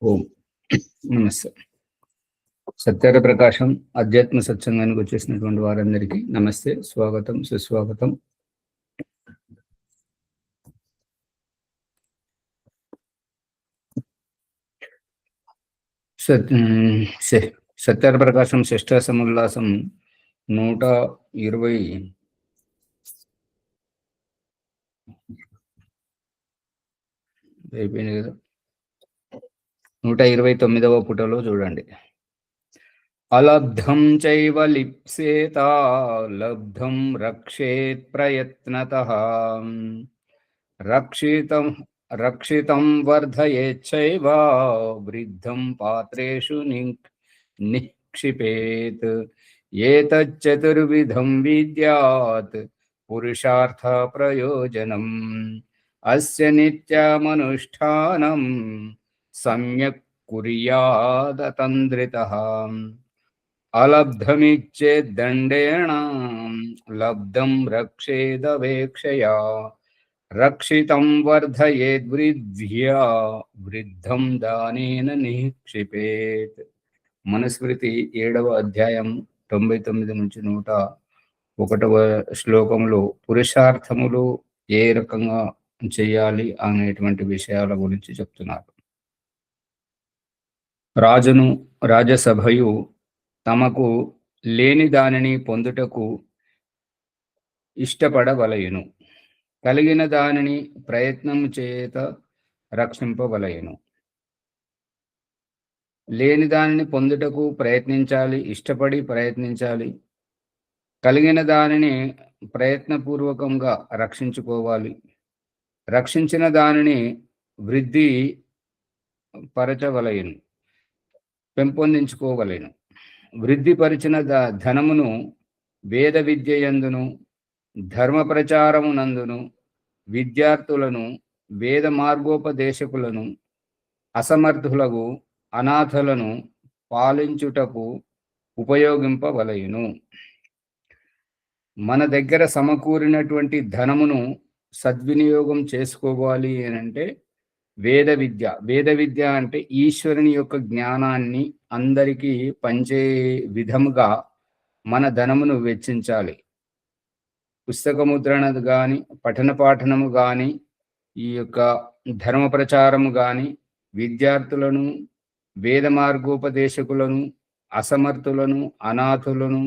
ఓం నమస్తే. సత్యార ప్రకాశం అధ్యాత్మ సత్సంగానికి వచ్చేసినటువంటి వారందరికీ నమస్తే, స్వాగతం, సుస్వాగతం. సత్యార ప్రకాశం శిష్టాసముల్లాసం 120 అయిపోయింది కదా. 129వ పుటలో చూడండి. అలబ్ధం చైవ లిప్సేత లబ్ధం రక్షేత్ ప్రయత్నతః రక్షితం వర్ధయేచ్చైవ వృద్ధం పాత్రేషు నిక్షిపేత్. ఏతచ్చతుర్విధం విద్యాత్ పురుషార్థ ప్రయోజనం అస్య నిత్యమనుష్ఠానం సమ్యక్ కుర్యాదతంద్రితః. అలబ్ధమిచ్చేద్దండేన లబ్ధం రక్షేదవేక్షయా రక్షితం వర్ధయేద్వృద్ధ్యా వృద్ధం దానేన నిక్షిపేత్. మనుస్మృతి 7వ అధ్యాయం 99 నుంచి 101వ శ్లోకంలో పురుషార్థములు ఏ రకంగా చేయాలి అనేటువంటి విషయాల గురించి చెప్తున్నారు. రాజును రాజసభయు తమకు లేని దానిని పొందుటకు ఇష్టపడవలయును, కలిగిన దానిని ప్రయత్నము చేత రక్షింపవలయును. లేని దానిని పొందుటకు ప్రయత్నించాలి, ఇష్టపడి ప్రయత్నించాలి. కలిగిన దానిని ప్రయత్నపూర్వకంగా రక్షించుకోవాలి. రక్షించిన దానిని వృద్ధి పరచవలయును, పెంపొందించుకోవలెను. వృద్ధిపరిచిన ధనమును వేద విద్యయందును ధర్మ ప్రచారమునందును విద్యార్థులను వేద మార్గోపదేశకులను అసమర్థులకు అనాథలను పాలించుటకు ఉపయోగింపవలయును. మన దగ్గర సమకూరినటువంటి ధనమును సద్వినియోగం చేసుకోవాలి అని అంటే వేద విద్య అంటే ఈశ్వరుని యొక్క జ్ఞానాన్ని అందరికీ పంచే విధముగా మన ధనమును వెచ్చించాలి. పుస్తకముద్రణ కానీ, పఠన పాఠనము కానీ, ఈ యొక్క ధర్మ ప్రచారము కానీ, విద్యార్థులను వేద మార్గోపదేశకులను అసమర్థులను అనాథులను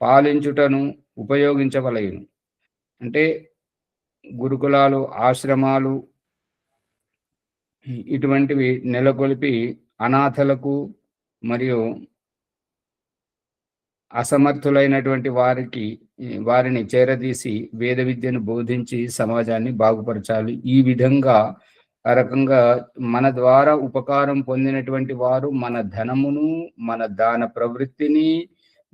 పాలించుటను ఉపయోగించవలయును. అంటే గురుకులాలు, ఆశ్రమాలు ఇటువంటివి నెలకొల్పి అనాథలకు మరియు అసమర్థులైనటువంటి వారిని చేరదీసి వేద విద్యను బోధించి సమాజాన్ని బాగుపరచాలి. ఈ విధంగా ఆ రకంగా మన ద్వారా ఉపకారం పొందినటువంటి వారు మన ధనమును, మన దాన ప్రవృత్తిని,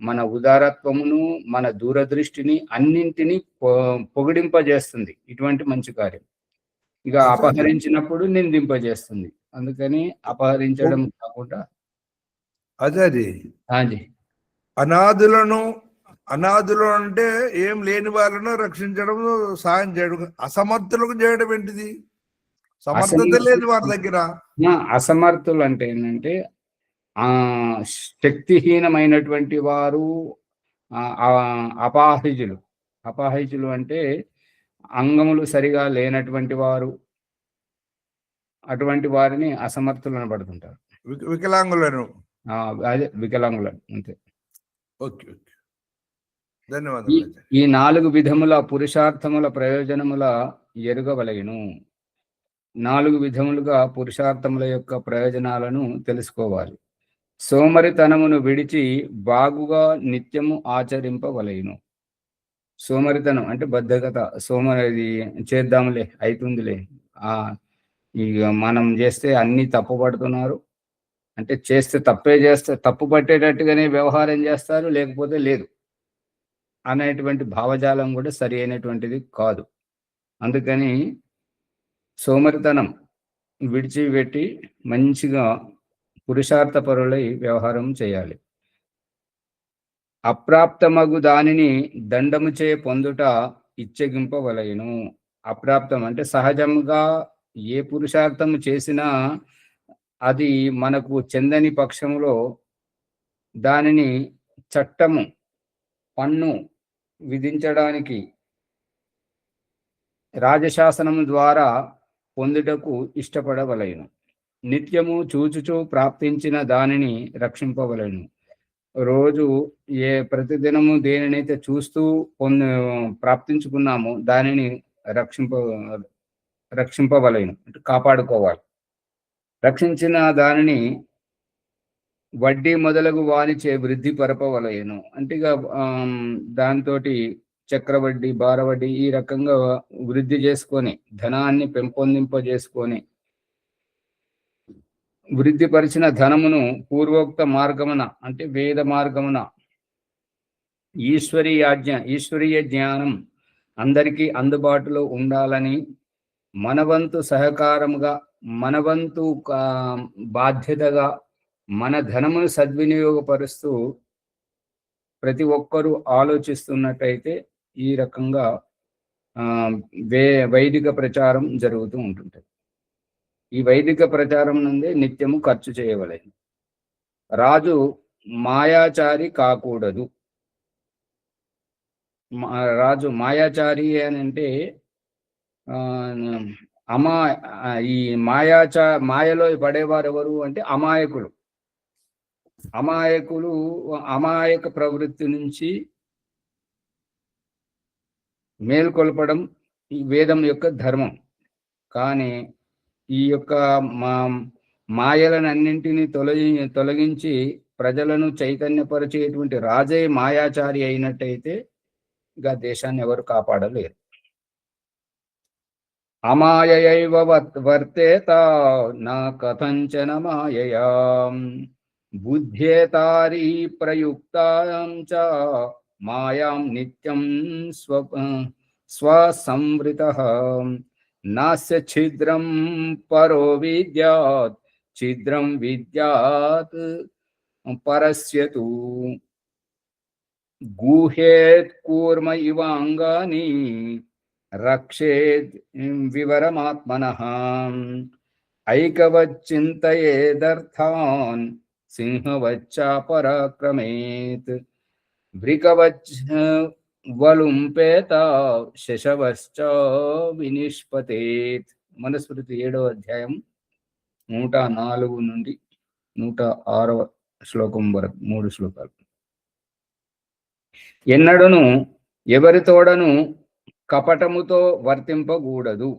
మన ఉదారత్వమును, మన దూరదృష్టిని అన్నింటినీ పొగిడింపజేస్తుంది ఇటువంటి మంచి కార్యం. ఇక అపహరించినప్పుడు నిందింపజేస్తుంది. అందుకని అపహరించడం కాకుండా అదే అనాథులు అంటే ఏం లేని వాళ్ళను రక్షించడం, సాయం చేయడం. అసమర్థులకు చేయడం ఏంటిది? సమర్థత లేదు వారి దగ్గర. అసమర్థులు అంటే ఏంటంటే శక్తిహీనమైనటువంటి వారు, అపాహిజులు అంటే అంగములు సరిగా లేనటువంటి వారు, అటువంటి వారిని అసమర్థులు అనబడుతుంటారు. వికలాంగులను. అదే వికలాంగులను, అంతే. ఓకే, ధన్యవాదాలు. ఈ 4 విధముల పురుషార్థముల ప్రయోజనముల ఎరుగవలెను. 4 విధములుగా పురుషార్థముల యొక్క ప్రయోజనాలను తెలుసుకోవాలి. సోమరితనమును విడిచి బాగుగా నిత్యము ఆచరింపవలెను. సోమరితనం అంటే బద్ధకత. సోమరి చేద్దాంలే, అవుతుందిలే, ఇక మనం చేస్తే అన్ని తప్పు పడుతున్నారు అంటే చేస్తే తప్పు పట్టేటట్టుగానే వ్యవహారం చేస్తారు, లేకపోతే లేదు అనేటువంటి భావజాలం కూడా సరి అయినటువంటిది కాదు. అందుకని సోమరితనం విడిచిపెట్టి మంచిగా పురుషార్థపరులై వ్యవహారం చేయాలి. అప్రాప్తమగు దానిని దండముచే పొందుట ఇచ్చగింపవలెను. అప్రాప్తం అంటే సహజంగా ఏ పురుషార్థం చేసినా అది మనకు చెందని పక్షంలో దానిని చట్టము, పన్ను విధించడానికి రాజశాసనము ద్వారా పొందుటకు ఇష్టపడవలెను. నిత్యము చూచుచూ ప్రాప్తించిన దానిని రక్షింపవలెను. రోజు ప్రతిదినము దేనినైతే చూస్తూ ప్రాప్తించుకున్నామో దానిని రక్షింపవలెను, కాపాడుకోవాలి. రక్షించిన దానిని వడ్డీ మొదలగు వానిచే వృద్ధి పరపవలెను. అంటే దాంతో చక్రవడ్డీ, భారవడ్డీ ఈ రకంగా వృద్ధి చేసుకొని ధనాన్ని పెంపొందింపజేసుకొని వృద్ధిపరిచిన ధనమును పూర్వోక్త మార్గమున అంటే వేద మార్గమున ఈశ్వరీయ జ్ఞానం అందరికీ అందుబాటులో ఉండాలని మనవంతు సహకారముగా, మనవంతు బాధ్యతగా మన ధనమును సద్వినియోగపరుస్తూ ప్రతి ఒక్కరూ ఆలోచిస్తున్నట్టయితే ఈ రకంగా వైదిక ప్రచారం జరుగుతూ ఉంటుంటుంది. ఈ వైదిక ప్రచారం నుండి నిత్యము ఖర్చు చేయవలెను. రాజు మాయాచారి కాకూడదు. రాజు మాయాచారి అని అంటే ఈ మాయలో పడేవారు ఎవరు అంటే అమాయకులు. అమాయక ప్రవృత్తి నుంచి మేల్కొల్పడం ఈ వేదం యొక్క ధర్మం. కానీ ఈ యొక్క మాయలనన్నింటినీ తొలగించి ప్రజలను చైతన్యపరిచేటువంటి రాజే మాయాచారి అయినట్టయితే ఇక దేశాన్ని ఎవరు కాపాడలేరు. అమాయైవ వర్తేత నా కథంచన మాయయా బుద్ధ్యేతారీ ప్రయుక్తాం చ మాయాం నిత్యం స్వసంవృతః నాస్య ఛిద్రం పరో విద్యాత్ ఛిద్రం విద్యాత్ పరస్యతు గూహేత్ కూర్మ ఇవాంగాని రక్షేత్ వివరమాత్మనః ఐకవచ్చింతయేదర్థాన్ సింహవచ్చా పరాక్రమేత్ వృకవచ్చ వలుంపేత శశవశ్చ వినిష్పతేత్. మనుస్మృతి 7వ అధ్యాయం 104 నుండి 106వ శ్లోకం వరకు 3 శ్లోకాలు. ఎన్నడను ఎవరితోడను కపటముతో వర్తింపకూడదు.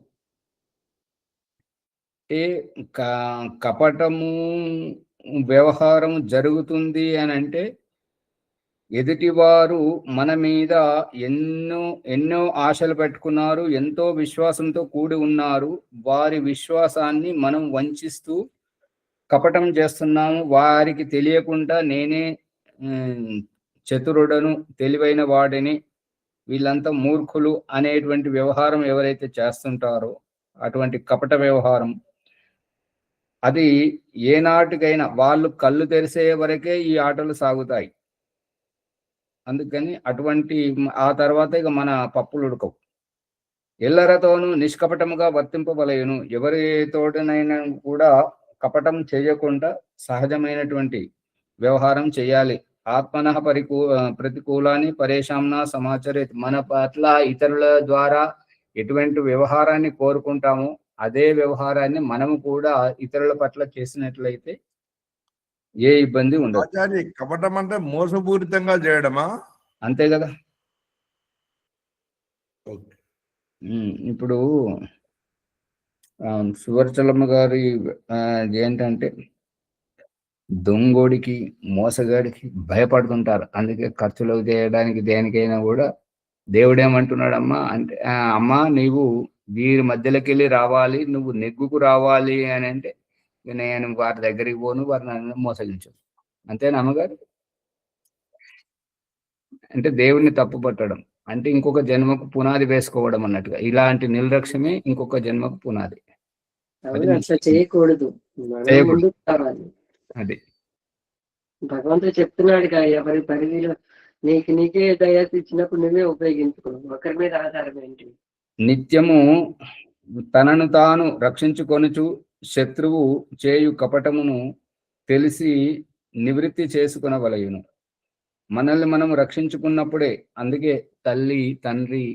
కపటము వ్యవహారం జరుగుతుంది అని అంటే ఎదుటివారు మన మీద ఎన్నో ఆశలు పెట్టుకున్నారు, ఎంతో విశ్వాసంతో కూడి ఉన్నారు. వారి విశ్వాసాన్ని మనం వంచిస్తూ కపటం చేస్తున్నాము. వారికి తెలియకుండా నేనే చతురుడను, తెలివైన వాడిని, వీళ్ళంతా మూర్ఖులు అనేటువంటి వ్యవహారం ఎవరైతే చేస్తుంటారో అటువంటి కపట వ్యవహారం అది ఏనాటికైనా వాళ్ళు కళ్ళు తెరిసే వరకే ఈ ఆటలు సాగుతాయి. అందుకని ఆ తర్వాత ఇక మన పప్పులు ఉడకవు. ఎల్లరతోనూ నిష్కపటముగా వర్తింపవలెను. ఎవరితోటనైనా కూడా కపటం చేయకుండా సహజమైనటువంటి వ్యవహారం చేయాలి. ఆత్మనః ప్రతికూలాన్ని పరేషాంనా సమాచరేత్. మన పట్ల ఇతరుల ద్వారా ఎటువంటి వ్యవహారాన్ని కోరుకుంటామో అదే వ్యవహారాన్ని మనము కూడా ఇతరుల పట్ల చేసినట్లయితే ఏ ఇబ్బంది ఉండదు. ఆచార్య, కపటం అంటే మోసపూరితంగా చేయడమా? అంతే కదా. ఇప్పుడు సువర్చలమ్మ గారి ఏంటంటే దొంగోడికి, మోసగాడికి భయపడుతుంటారు. అందుకే ఖర్చులు చేయడానికి దేనికైనా కూడా దేవుడేమంటున్నాడమ్మా అంటే, అమ్మా నీవు వీరి మధ్యలోకి వెళ్ళి రావాలి, నువ్వు నెగ్గుకు రావాలి అని అంటే నేను వారి దగ్గరికి పోను, వారిని నన్ను మోసగించు. అంతేనా అమ్మగారు? అంటే దేవుడిని తప్పు పట్టడం అంటే ఇంకొక జన్మకు పునాది వేసుకోవడం అన్నట్టుగా. ఇలాంటి నిర్లక్ష్యమే ఇంకొక జన్మకు పునాది. చేయకూడదు. అది భగవంతుడు చెప్తున్నాడు కదా, ఎవరి పరిధిలో నీకే దయ ఇచ్చినప్పుడు నువ్వే ఉపయోగించుకో. ఒకరి మీద ఆధారం ఏంటి? నిత్యము తనను తాను రక్షించుకొనుచు శత్రువు చేయు కపటమును తెలిసి నివృత్తి చేసుకొనవలయును. మనల్ని మనం రక్షించుకున్నప్పుడే, అందుకే తల్లి, తండ్రి,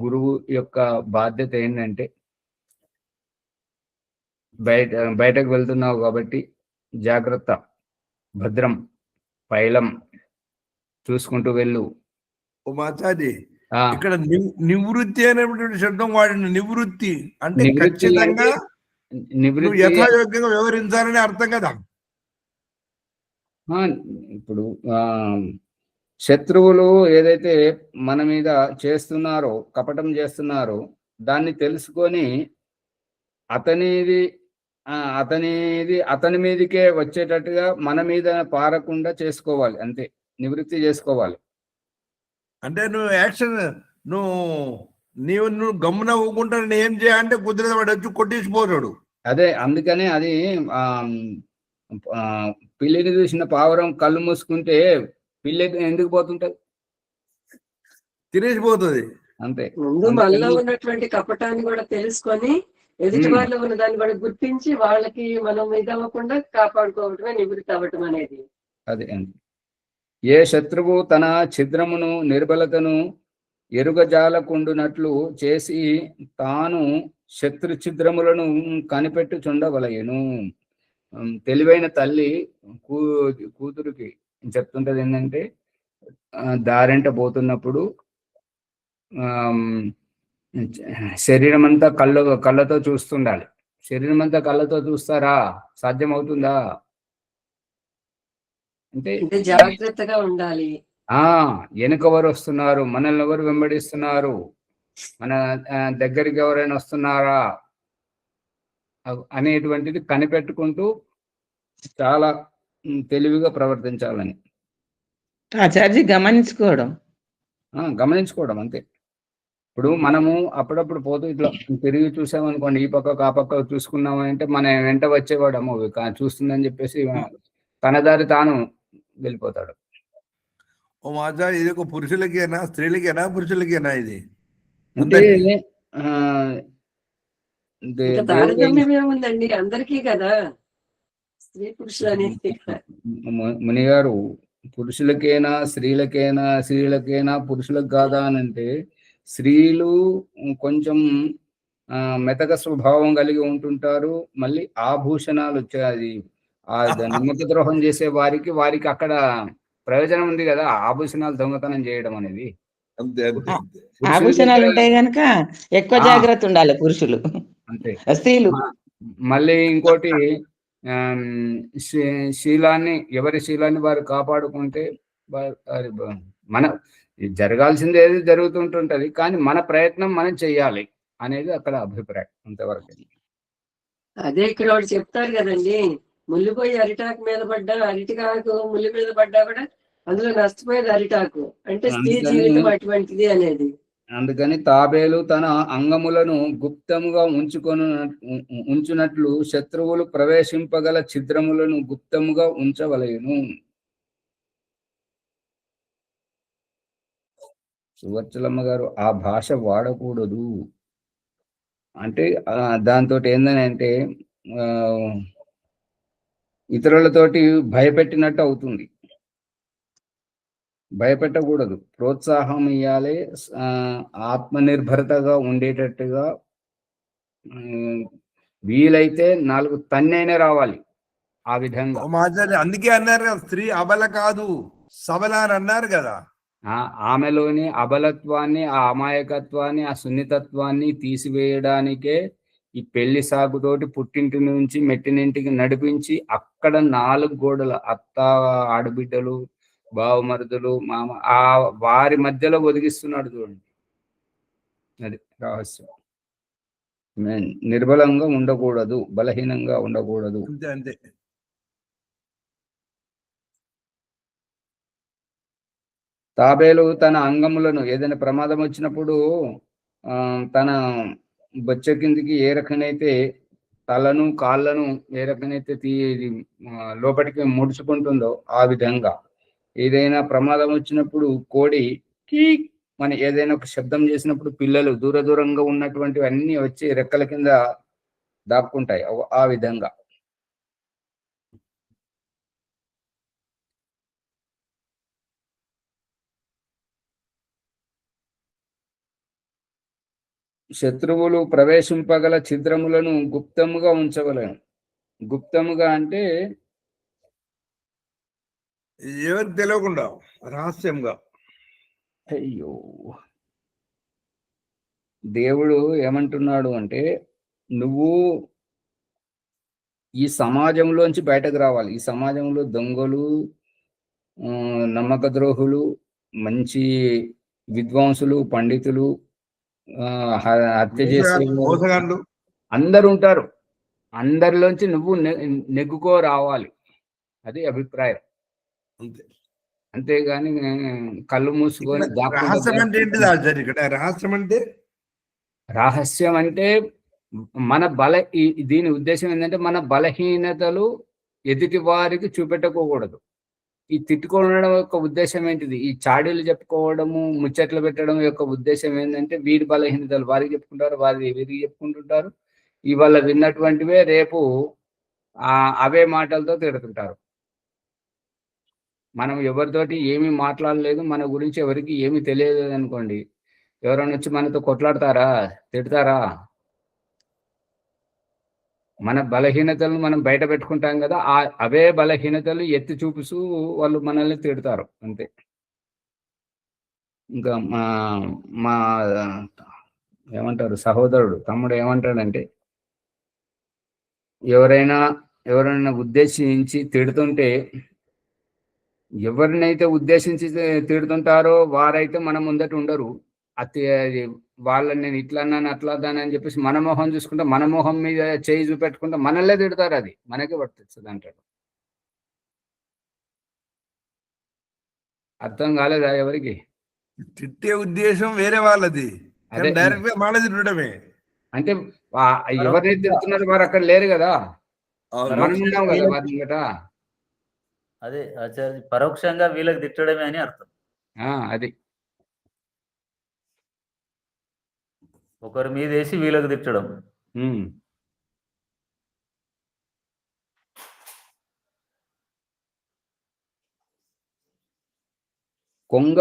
గురువు యొక్క బాధ్యత ఏంటంటే, బయటకు వెళ్తున్నావు కాబట్టి జాగ్రత్త, భద్రం, పైలం చూసుకుంటూ వెళ్ళు. ఓ మాచారి, ఆ ఇక్కడ నివృత్తి అనేటువంటి శబ్దం వాడిన. నివృత్తి అంటే నివృత్తి ఖచ్చితంగా నువ్వు నివృత్తి యథాయోగ్యంగా వ్యవహరించాలని అర్థం కదా. ఇప్పుడు శత్రువులు ఏదైతే మన మీద చేస్తున్నారో, కపటం చేస్తున్నారో, దాన్ని తెలుసుకొని అతనిది అతని మీదకే వచ్చేటట్టుగా మన మీద పారకుండా చేసుకోవాలి, అంతే. నివృత్తి చేసుకోవాలి. అంటే నువ్వు యాక్షన్, నువ్వు గమ్మున ఊకుంటా ఏం చేయాలంటే కుదిరేది వాడు వచ్చి కొట్టేసిపోతాడు. అదే, అందుకనే అది పిల్లిని చూసిన పావురం కళ్ళు మూసుకుంటే పిల్లి ఎందుకు పోతుంటది? తినేసిపోతుంది. అంతే. ముందు మనలో ఉన్నటువంటి కపటాన్ని కూడా తెలుసుకొని ఎదుటి వాళ్ళలో ఉన్న దాన్ని కూడా గుర్తించి వాళ్ళకి మనం ఇదవ్వకుండా కాపాడుకోవటమే నివృత్తి అవ్వటం అనేది. అదే అండి. ఏ శత్రువు తన ఛిద్రమును నిర్బలతను ఎరుగజాలకుండునట్లు చేసి తాను శత్రు ఛిద్రములను కనిపెట్టుచుండవలయను. తెలివైన తల్లి కూతురికి చెప్తుంటది ఏంటంటే, దారింట పోతున్నప్పుడు శరీరం అంతా కళ్ళతో చూస్తుండాలి. శరీరం అంతా కళ్ళతో చూస్తారా? సాధ్యం అవుతుందా? అంటే జాగ్రత్తగా ఉండాలి. వెనుకవరు వస్తున్నారు, మనల్ని ఎవరు వెంబడిస్తున్నారు, మన దగ్గరికి ఎవరైనా వస్తున్నారా అనేటువంటిది కనిపెట్టుకుంటూ చాలా తెలివిగా ప్రవర్తించాలని. ఆచార్య గమనించుకోవడం అంతే. ఇప్పుడు మనము అప్పుడప్పుడు పోతూ ఇట్లా తిరిగి చూసామనుకోండి, ఈ పక్క ఆ పక్క చూసుకున్నామంటే మన వెంట వచ్చేవాడు అమ్మో చూస్తుందని చెప్పేసి తన దారి తాను వెళ్ళిపోతాడు. ఓ మాజా, ఇది ఒక పురుషులకేనా స్త్రీలకేనా పురుషులకేనా ఇది? అంటే తారతమ్యం ఏముందండి, అందరికీ కదా, స్త్రీ పురుషులు అనేది. ముని గారు, పురుషులకేనా స్త్రీలకేనా పురుషులకు కాదా అని అంటే, స్త్రీలు కొంచెం మెతక స్వభావం కలిగి ఉంటుంటారు. మళ్ళీ ఆభూషణాలు వచ్చాయి, నమ్మక ద్రోహం చేసే వారికి అక్కడ ప్రయోజనం ఉంది కదా, ఆభూషణాలు దొంగతనం చేయడం అనేది. ఆభూషణాలు ఉంటాయి కనుక ఎక్కువ జాగ్రత్త ఉండాలి పురుషులు, అంతే. స్త్రీలు మళ్ళీ ఇంకోటి, ఎవరి శీలాన్ని వారు కాపాడుకుంటే మన జరగాల్సింది ఏది జరుగుతుంటుంటది, కానీ మన ప్రయత్నం మనం చెయ్యాలి అనేది అక్కడ అభిప్రాయం, అంతవరకు. అదే ఇక్కడ వాడు చెప్తారు కదండి, ముల్లిపోయి అరిటాకు మీద పడ్డా, అరిటికాకు ముల్లి మీద పడ్డా కూడా అందులో నష్టపోయేది అరిటాకు. అంటే స్త్రీ జీవితం అటువంటిది అనేది. అందుకని తాబేలు తన అంగములను గుప్తముగా ఉంచునట్లు శత్రువులు ప్రవేశింపగల ఛిద్రములను గుప్తముగా ఉంచవలెను. సువర్చలమ్మ గారు, ఆ భాష వాడకూడదు అంటే దాంతో ఏంటంటే ఇతరులతోటి భయపెట్టినట్టు అవుతుంది. భయపెట్టకూడదు, ప్రోత్సాహం ఇవ్వాలి, ఆత్మనిర్భరతగా ఉండేటట్టుగా, వీలైతే 4 తన్నైనా రావాలి ఆ విధంగా. అందుకే అన్నారు కదా, స్త్రీ అబల కాదు సబల అని అన్నారు కదా. ఆమెలోని అబలత్వాన్ని, ఆ అమాయకత్వాన్ని, ఆ సున్నితత్వాన్ని తీసివేయడానికే ఈ పెళ్లి సాగుతోటి పుట్టింటి నుంచి మెట్టినింటికి నడిపించి అక్కడ 4 గోడల అత్త, ఆడబిడ్డలు, బావమరుదులు, మామ, వారి మధ్యలో ఒదిగిస్తున్నాడు చూడండి. అది రహస్యం. నిర్బలంగా ఉండకూడదు, బలహీనంగా ఉండకూడదు. అంతే. తాబేలు తన అంగములను, ఏదైనా ప్రమాదం వచ్చినప్పుడు తన బొచ్చ కిందికి ఏ రకమైతే తలను, కాళ్ళను ఏ రకమైతే లోపలికి ముడుచుకుంటుందో ఆ విధంగా ఏదైనా ప్రమాదం వచ్చినప్పుడు కోడి కీ మనం ఏదైనా ఒక శబ్దం చేసినప్పుడు పిల్లలు దూరంగా ఉన్నటువంటివి అన్ని వచ్చి రెక్కల కింద దాక్కుంటాయి. ఆ విధంగా శత్రువులు ప్రవేశింపగల ఛిద్రములను గుప్తముగా ఉంచవలను. గుప్తముగా అంటే ఎవరికి తెలియకుండా రహస్యంగా. అయ్యో, దేవుడు ఏమంటున్నాడు అంటే నువ్వు ఈ సమాజంలోంచి బయటకు రావాలి. ఈ సమాజంలో దొంగలు, నమ్మక ద్రోహులు, మంచి విద్వాంసులు, పండితులు, హత్య చేసే మోసగాళ్ళు అందరు ఉంటారు. అందరిలోంచి నువ్వు నెగ్గుకో రావాలి. అది అభిప్రాయం. అంతే. అంతేగాని కళ్ళు మూసుకొని రహస్యం అంటే ఏంటిది ఆచార్య? ఇక్కడ రహస్యం అంటే రహస్యం అంటే మన దీని ఉద్దేశం ఏంటంటే మన బలహీనతలు ఎదుటి వారికి చూపెట్టుకోకూడదు. ఈ తిట్టుకోవడం యొక్క ఉద్దేశం ఏంటిది? ఈ చాడీలు చెప్పుకోవడము, ముచ్చట్లు పెట్టడం యొక్క ఉద్దేశం ఏంటంటే వీరి బలహీనతలు వారికి చెప్పుకుంటారు, వారి వీరికి చెప్పుకుంటుంటారు. ఇవాళ విన్నటువంటివే రేపు అవే మాటలతో తిడుతుంటారు. మనం ఎవరితోటి ఏమీ మాట్లాడలేదు, మన గురించి ఎవరికి ఏమీ తెలియదు అనుకోండి, ఎవరైనా వచ్చి మనతో కొట్లాడతారా, తిడతారా? మన బలహీనతలను మనం బయట పెట్టుకుంటాం కదా, అవే బలహీనతలు ఎత్తి చూపిస్తూ వాళ్ళు మనల్ని తిడతారు. అంతే. ఇంకా మా ఏమంటారు సహోదరుడు తమ్ముడు ఏమంటాడంటే, ఎవరైనా ఉద్దేశించి తిడుతుంటే, ఎవరినైతే ఉద్దేశించి తిడుతుంటారో వారైతే మన ముందట ఉండరు. వాళ్ళని నేను ఇట్లా అన్నాను అట్లా అన్నాను అని చెప్పేసి మన మొహం చూసుకుంటా, మన మొహం మీద చేయి చూపెట్టుకుంటా మనల్లే తిడతారు. అది మనకే పడుతుంది అంటాడు. అర్థం కాలేదా ఎవరికి? తిట్టే ఉద్దేశం వేరే వాళ్ళది, అదే డైరెక్ట్ గా వాళ్ళది తిట్టడమే. అంటే ఎవరైతే తిడుతున్నారో వారు అక్కడ లేరు కదా, మనం ఉన్నాం కదా వారి ముంగట. అదే ఆచార్య, పరోక్షంగా వీళ్ళకి తిట్టడమే అని అర్థం. అది ఒకరి మీద వేసి వీళ్ళకి తిట్టడం. కొంగ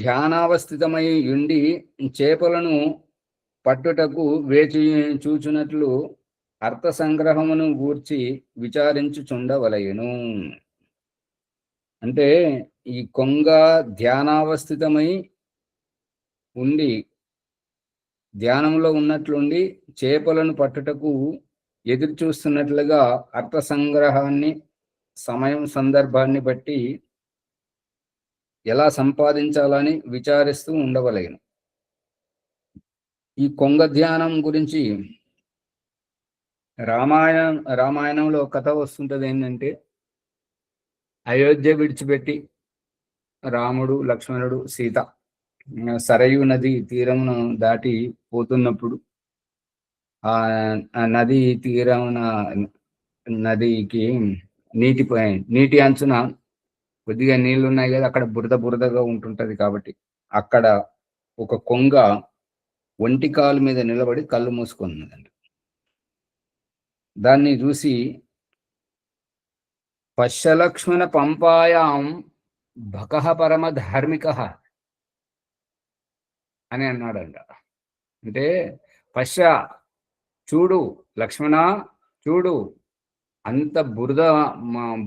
ధ్యానావస్థితమై ఉండి చేపలను పట్టుటకు వేచి చూచునట్లు అర్థ సంగ్రహమును గూర్చి విచారించుచుండవలయును. అంటే ఈ కొంగ ధ్యానావస్థితమై ఉండి ధ్యానంలో ఉన్నట్లుండి చేపలను పట్టుటకు ఎదురు చూస్తున్నట్లుగా అర్థ సంగ్రహాన్ని సమయం సందర్భాన్ని బట్టి ఎలా సంపాదించాలని విచారిస్తూ ఉండవలేను. ఈ కొంగ ధ్యానం గురించి రామాయణంలో కథ వస్తుంటది. ఏంటంటే అయోధ్య విడిచిపెట్టి రాముడు, లక్ష్మణుడు, సీత సరయూ నది తీరమును దాటి పోతున్నప్పుడు ఆ నది తీరమున నదికి నీటి అంచున కొద్దిగా నీళ్లు ఉన్నాయి కదా, అక్కడ బురదగా ఉంటుంటది. కాబట్టి అక్కడ ఒక కొంగ ఒంటి కాలు మీద నిలబడి కళ్ళు మూసుకున్నదండి. దాన్ని చూసి పశ్యలక్ష్మణ పంపాయాం భకః పరమ ధార్మిక అని అన్నాడంట. అంటే చూడు లక్ష్మణ, చూడు, అంత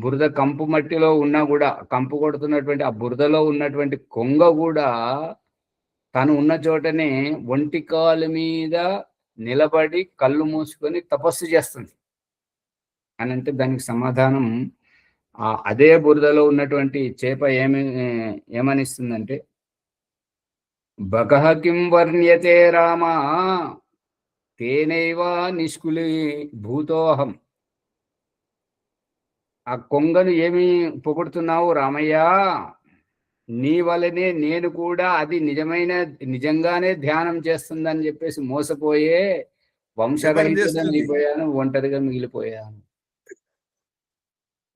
బురద కంపు మట్టిలో ఉన్నా కూడా, కంపు కొడుతున్నటువంటి ఆ బురదలో ఉన్నటువంటి కొంగ కూడా తను ఉన్న చోటనే ఒంటి కాలు మీద నిలబడి కళ్ళు మూసుకొని తపస్సు చేస్తుంది అని అంటే, దానికి సమాధానం అదే బురదలో ఉన్నటువంటి చేప ఏమనిస్తుందంటే, భగః కిం వర్ణ్యతే రామ తేనైవ నిష్కులి భూతోహం. ఆ కొంగను ఏమి పొగుడుతున్నావు రామయ్య? నీ వలనే నేను కూడా అది నిజంగానే ధ్యానం చేస్తుందని చెప్పేసి మోసపోయే వంశరహితంగా మిగిలిపోయాను, ఒంటరిగా మిగిలిపోయాను.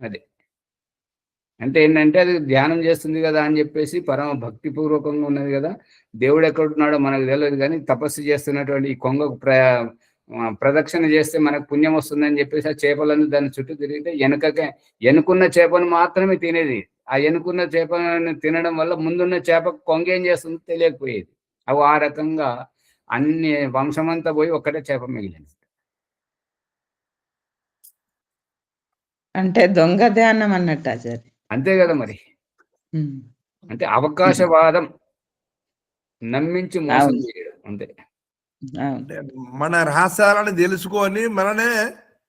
అదే అంటే ఏంటంటే అది ధ్యానం చేస్తుంది కదా అని చెప్పేసి పరమ భక్తిపూర్వకంగా ఉన్నది కదా, దేవుడు ఎక్కడున్నాడో మనకు తెలియదు, కానీ తపస్సు చేస్తున్నటువంటి ఈ కొంగకు ప్రదక్షిణ చేస్తే మనకు పుణ్యం వస్తుందని చెప్పేసి ఆ చేపలన్నీ దాని చుట్టూ తిరిగితే ఎనుకున్న చేపను మాత్రమే తినేది. ఆ ఎనుకున్న చేపను తినడం వల్ల ముందున్న చేప కొంగ ఏం చేస్తుందో తెలియకపోయేది. అవి ఆ రకంగా అన్ని వంశమంతా పోయి ఒక్కటే చేప మిగిలింది. అంటే దొంగ ధ్యానం అన్నట్టు ఆచార్య. అంతే కదా మరి. అంటే అవకాశవాదం, నమ్మించి మోసం చేయడం అంతే. అంటే మన రహస్యాలను తెలుసుకొని మననే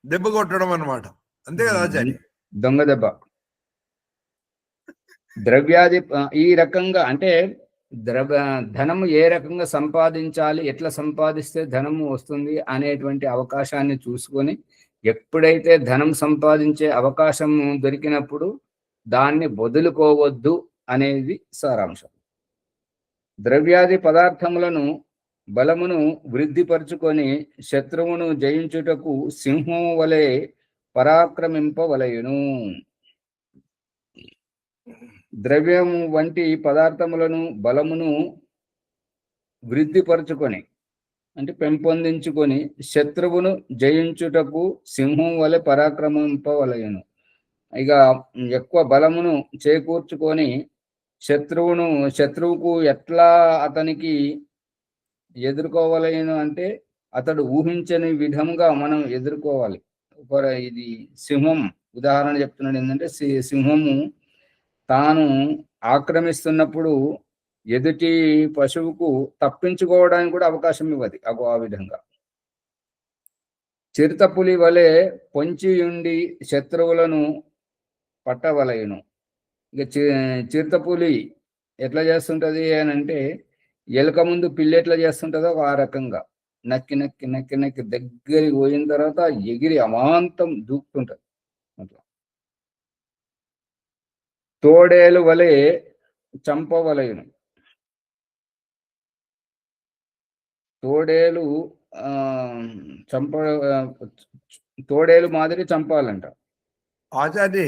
దెబ్బ కొట్టడం అన్నమాట. అంతే కదా ఆచార్య? దొంగ దెబ్బ. ద్రవ్యాది ఈ రకంగా అంటే ధనము ఏ రకంగా సంపాదించాలి, ఎట్లా సంపాదిస్తే ధనము వస్తుంది అనేటువంటి అవకాశాన్ని చూసుకొని, ఎప్పుడైతే ధనం సంపాదించే అవకాశం దొరికినప్పుడు దాన్ని వదులుకోవద్దు అనేది సారాంశం. ద్రవ్యాది పదార్థములను బలమును వృద్ధిపరుచుకొని శత్రువును జయించుటకు సింహం వలె పరాక్రమింపవలయును. ద్రవ్యము వంటి పదార్థములను బలమును వృద్ధిపరుచుకొని అంటే పెంపొందించుకొని శత్రువును జయించుటకు సింహం వలె పరాక్రమింపవలయును. ఇక ఎక్కువ బలమును చేకూర్చుకొని శత్రువుకు ఎట్లా అతనికి ఎదుర్కోవలేను అంటే అతడు ఊహించని విధంగా మనం ఎదుర్కోవాలి. ఇది సింహం ఉదాహరణ చెప్తున్నాడు. ఏంటంటే సింహము తాను ఆక్రమిస్తున్నప్పుడు ఎదుటి పశువుకు తప్పించుకోవడానికి కూడా అవకాశం ఇవ్వదు. ఆ విధంగా చిరుతపులి వలె పొంచి ఉండి శత్రువులను పట్టవలయును. ఇక చిరుతపులి ఎట్లా చేస్తుంటది అని అంటే ఎలుక ముందు పిల్లి ఎట్లా చేస్తుంటుందో ఆ రకంగా నక్కి నక్కి నక్కి నక్కి దగ్గరికి పోయిన తర్వాత ఎగిరి అమాంతం దూకుతుంటది. అట్లా తోడేలు వలె చంపవలయును. తోడేలు మాదిరి చంపాలంట ఆచార్య.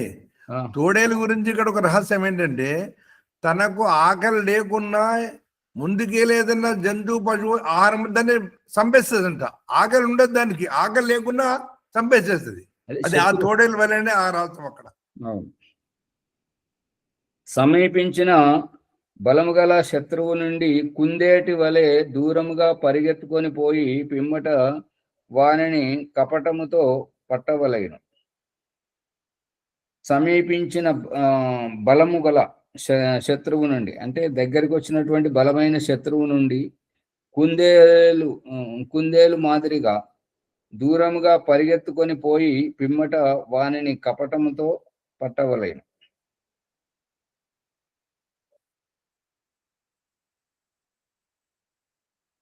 తోడేలు గురించి ఇక్కడ ఒక రహస్యం ఏంటంటే, తనకు ఆకలి లేకున్నా ముందుకేలేదన్నా జంతువు పశువు ఆహారం దాన్ని చంపేస్తుందంట. ఆకలి ఉండదు దానికి, ఆకలి లేకున్నా చంపేసేస్తుంది. అది ఆ తోడేలు వల్లనే ఆ రాష్ట్రం అక్కడ. సమీపించిన బలము గల శత్రువు నుండి కుందేటి వలె దూరముగా పరిగెత్తుకొని పోయి పిమ్మట వానిని కపటముతో పట్టవలయును. సమీపించిన బలము గల శత్రువు నుండి అంటే దగ్గరికి వచ్చినటువంటి బలమైన శత్రువు నుండి కుందేలు మాదిరిగా దూరముగా పరిగెత్తుకొని పోయి పిమ్మట వానిని కపటముతో పట్టవలయును.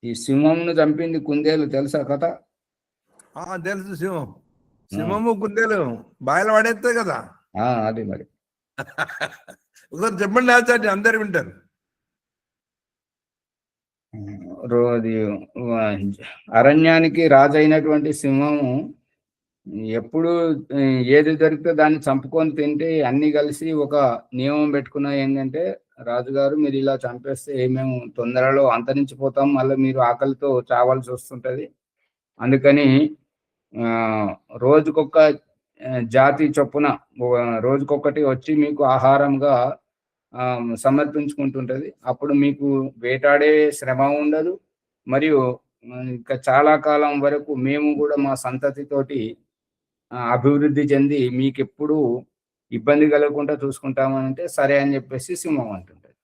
ఈ సింహంను చంపింది కుందేలు, తెలుసా కథ? తెలుసు. సింహము కుందేలు బాయిల పడేస్తే కదా. అది మరి ఒకసారి చెప్పండి ఆచార్య, అందరు వింటారు. అరణ్యానికి రాజు అయినటువంటి సింహము ఎప్పుడు ఏది దొరికితే దాన్ని చంపుకొని తింటే అన్ని కలిసి ఒక నియమం పెట్టుకున్నా. ఏంటంటే రాజుగారు మీరు ఇలా చంపేస్తే మేము తొందరలో అంతరించిపోతాం, మళ్ళీ మీరు ఆకలితో చావాల్సి వస్తుంటది. అందుకని రోజుకొక జాతి చొప్పున రోజుకొకటి వచ్చి మీకు ఆహారంగా సమర్పించుకుంటుంటది. అప్పుడు మీకు వేటాడే శ్రమ ఉండదు. మరియు ఇంకా చాలా కాలం వరకు మేము కూడా మా సంతతితోటి అభివృద్ధి చెంది మీకు ఎప్పుడు ఇబ్బంది కలగకుండా చూసుకుంటామంటే సరే అని చెప్పేసి సింహం అంటుంటది.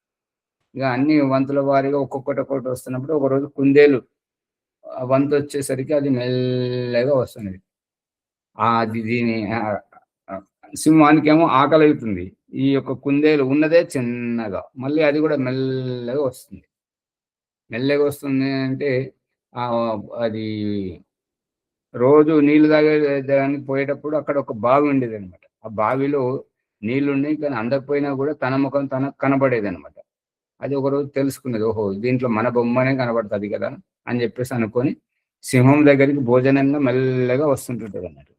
ఇక అన్ని వంతుల వారిగా ఒక్కొక్కటి వస్తున్నప్పుడు ఒకరోజు కుందేలు వంతు వచ్చేసరికి అది మెల్లగా వస్తున్నది. దీని సింహానికేమో ఆకలి అవుతుంది. ఈ యొక్క కుందేలు ఉన్నదే చిన్నగా, మళ్ళీ అది కూడా మెల్లగా వస్తుంది. మెల్లగా వస్తుంది అంటే అది రోజు నీళ్లు తాగేదానికి పోయేటప్పుడు అక్కడ ఒక బావి ఉండేది అనమాట. ఆ బావిలో నీళ్లుండి కానీ అందకపోయినా కూడా తన ముఖం తనకు కనబడేది అనమాట. అది ఒకరోజు తెలుసుకున్నది, ఓహో దీంట్లో మన బొమ్మనే కనబడుతుంది కదా అని చెప్పేసి అనుకొని సింహం దగ్గరికి భోజనంగా మెల్లగా వస్తుంటుంటది అన్నట్టు.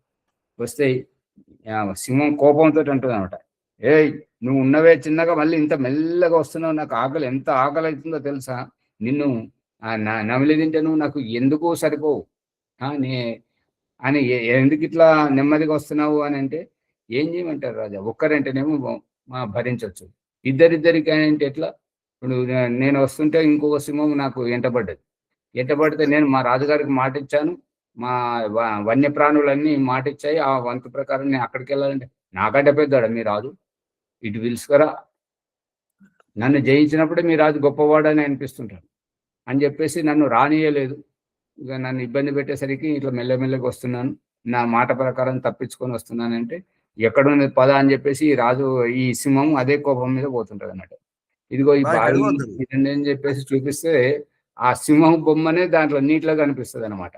వస్తే సింహం కోపంతో అంటుంది అనమాట, ఏయ్ నువ్వు ఉన్నవే చిన్నగా మళ్ళీ ఇంత మెల్లగా వస్తున్నావు, నాకు ఆకలి ఎంత ఆకలి అవుతుందో తెలుసా, నిన్ను నమిలి తింటే నువ్వు నాకు ఎందుకు సరిపోవు అని ఎందుకు ఇట్లా నెమ్మదిగా వస్తున్నావు అని అంటే ఏం చేయమంటారు రాజా, ఒక్కరంటేనేమో భరించవచ్చు, ఇద్దరిద్దరికి అంటే ఎట్లా. ఇప్పుడు నేను వస్తుంటే ఇంకొక సింహం నాకు ఎంటబడితే నేను మా రాజుగారికి మాట ఇచ్చాను, మా వన్యప్రాణులన్నీ మాట ఇచ్చాయి, ఆ వంతు ప్రకారం నేను అక్కడికి వెళ్ళాలంటే నాకంటే పెద్దాడు మీ రాజు, ఇటు పిలుచుకరా, నన్ను జయించినప్పుడే మీ రాజు గొప్పవాడని అనిపిస్తుంటాడు అని చెప్పేసి నన్ను రానియలేదు. ఇక నన్ను ఇబ్బంది పెట్టేసరికి ఇట్లా మెల్లమెల్లగా వస్తున్నాను, నా మాట ప్రకారం తప్పించుకొని వస్తున్నానంటే ఎక్కడున్నది పద అని చెప్పేసి ఈ రాజు ఈ సింహం అదే కోపం మీద పోతుంటది అన్నట్టు. ఇదిగో ఈ బావి ఇదండి అని చెప్పేసి చూపిస్తే ఆ సింహం బొమ్మనే దాంట్లో నీటిలో కనిపిస్తుంది అనమాట.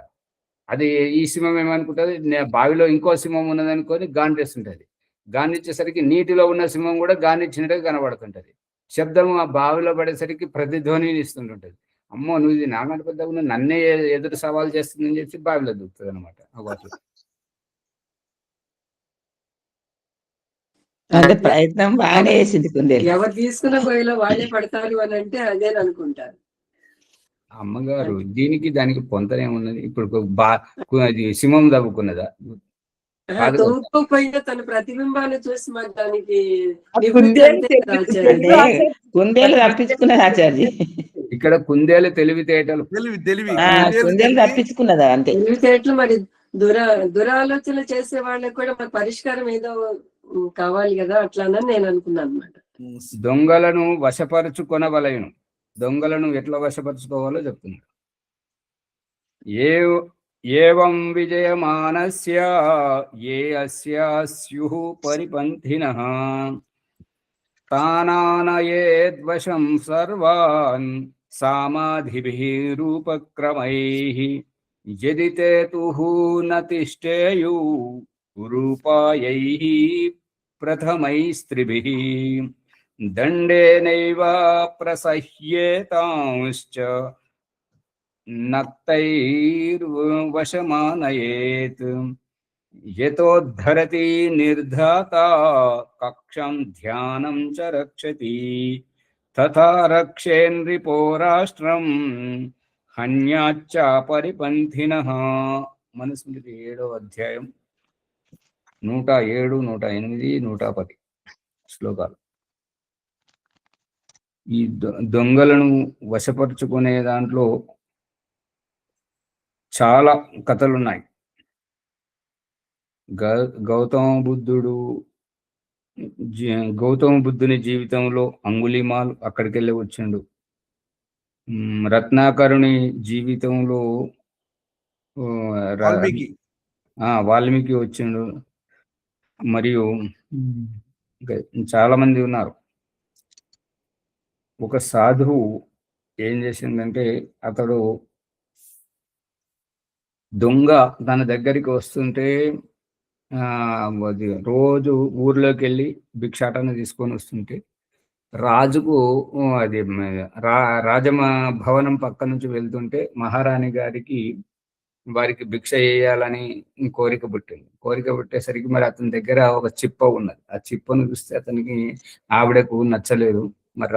అది ఈ సింహం ఏమనుకుంటుంది, బావిలో ఇంకో సింహం ఉన్నది అనుకొని గాండ్రేస్తుంటది. గాండ్రిచ్చేసరికి నీటిలో ఉన్న సింహం కూడా గాండ్రిచ్చినట్టుగా కనబడుతుంటది. శబ్దం ఆ బావిలో పడేసరికి ప్రతిధ్వనిని ఇస్తుంటుంటది. అమ్మో నువ్వు ఇది నాకంటే పెద్దగా ఉన్న నన్నే ఎదురు సవాల్ చేస్తుందని చెప్పి బావిలో దూకుతుంది అనమాట. అంటే ప్రయత్నం బాగానే చేసింది కుందేలు. ఎవరు తీసుకున్న గొయ్యిలో వాళ్ళే పడతారు అని అంటే అదే అనుకుంటారు. అమ్మగారు దీనికి దానికి పొంతనేమున్నది, ఇప్పుడు అది సింహం తవ్వుకున్నదా, తవ్వుకోపోయినా తన ప్రతిబింబాన్ని చూసి మరి దానికి కుందేలు తప్పించుకున్నది ఆచార్య. ఇక్కడ కుందేలు తెలివితేటలు కుందేలు తప్పించుకున్నదా అంతే. తెలివితేటలు మరి దురాలోచనలు చేసే వాళ్ళకి కూడా మరి పరిష్కారం ఏదో కావాలి కదా, అట్లానని నేను అనుకున్నాను అనమాట. దొంగలను వశపరుచుకొనవలెను, దొంగలను ఎట్లా వశపరుచుకోవాలో చెప్తున్నారు. ఏవం విజయమానస్య ఏ అస్య స్యుః పరిపంథినః తానానయేద్వశం సర్వాన్ సామాధిభిః రూపక్రమైః యది తే తుః న తిష్టేయు రూపాయైః ప్రథమైస్త్రిభిః దండేనైవ ప్రసహ్యేతాంశ్చ నక్తైర్వశమానయేత్ యతోద్ధరతి నిర్ధాతా కక్షం ధ్యానం చ రక్షతి తథా రక్షేన్రిపో రాష్ట్రం హన్యాచ్చ పరిపంథినః. మనుస్మృతి 7వ అధ్యాయం 107, 108, 110 శ్లోకాలు. ఈ దొంగలను వశపరుచుకునే దాంట్లో చాలా కథలున్నాయి. గౌతమ బుద్ధుని జీవితంలో అంగుళిమాల్ అక్కడికి వెళ్ళి వచ్చిండు. రత్నాకరుని జీవితంలో వాల్మీకి వచ్చిండు. మరియు చాలా మంది ఉన్నారు. ఒక సాధువు ఏం చేసిందంటే, అతడు దొంగ తన దగ్గరికి వస్తుంటే రోజు ఊర్లోకి వెళ్ళి భిక్షాటన తీసుకొని వస్తుంటే రాజుకు అది రాజభవనం పక్క నుంచి వెళ్తుంటే మహారాణి గారికి వారికి భిక్ష చేయాలని కోరిక పుట్టేసరికి మరి అతని దగ్గర ఒక చిప్ప ఉన్నది. ఆ చిప్పను చూస్తే అతనికి ఆవిడకు నచ్చలేదు. మరి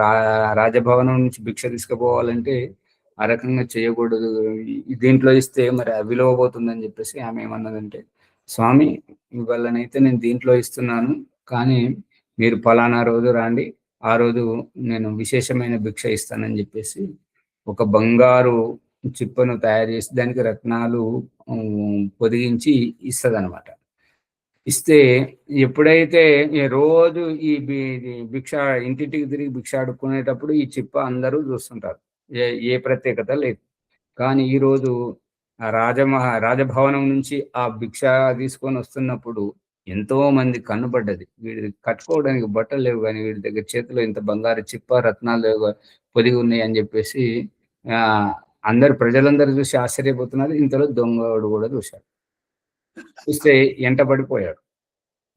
రాజభవనం నుంచి భిక్ష తీసుకుపోవాలంటే ఆ రకంగా చేయకూడదు, దీంట్లో ఇస్తే మరి విలువ పోతుందని చెప్పేసి ఆమె ఏమన్నదంటే, స్వామి ఇవాళనైతే నేను దీంట్లో ఇస్తున్నాను, కానీ మీరు ఫలానా రోజు రాండి, ఆ రోజు నేను విశేషమైన భిక్ష ఇస్తానని చెప్పేసి ఒక బంగారు చిప్పను తయారు చేసి దానికి రత్నాలు పొదిగించి ఇస్తుంది అనమాట. ఇస్తే ఎప్పుడైతే రోజు ఈ భిక్ష ఇంటింటికి తిరిగి భిక్ష ఆడుకునేటప్పుడు ఈ చిప్ప అందరూ చూస్తుంటారు, ఏ ప్రత్యేకత లేదు. కానీ ఈరోజు రాజభవనం నుంచి ఆ భిక్ష తీసుకొని వస్తున్నప్పుడు ఎంతో మంది కన్నుపడ్డది, వీడి కట్టుకోవడానికి బట్టలు లేవు, కానీ వీడి దగ్గర చేతిలో ఇంత బంగారు చిప్ప రత్నాలు పొదిగి ఉన్నాయి అని చెప్పేసి ప్రజలందరూ చూసి ఆశ్చర్యపోతున్నారు. ఇంతలో దొంగడు కూడా చూశాడు. చూస్తే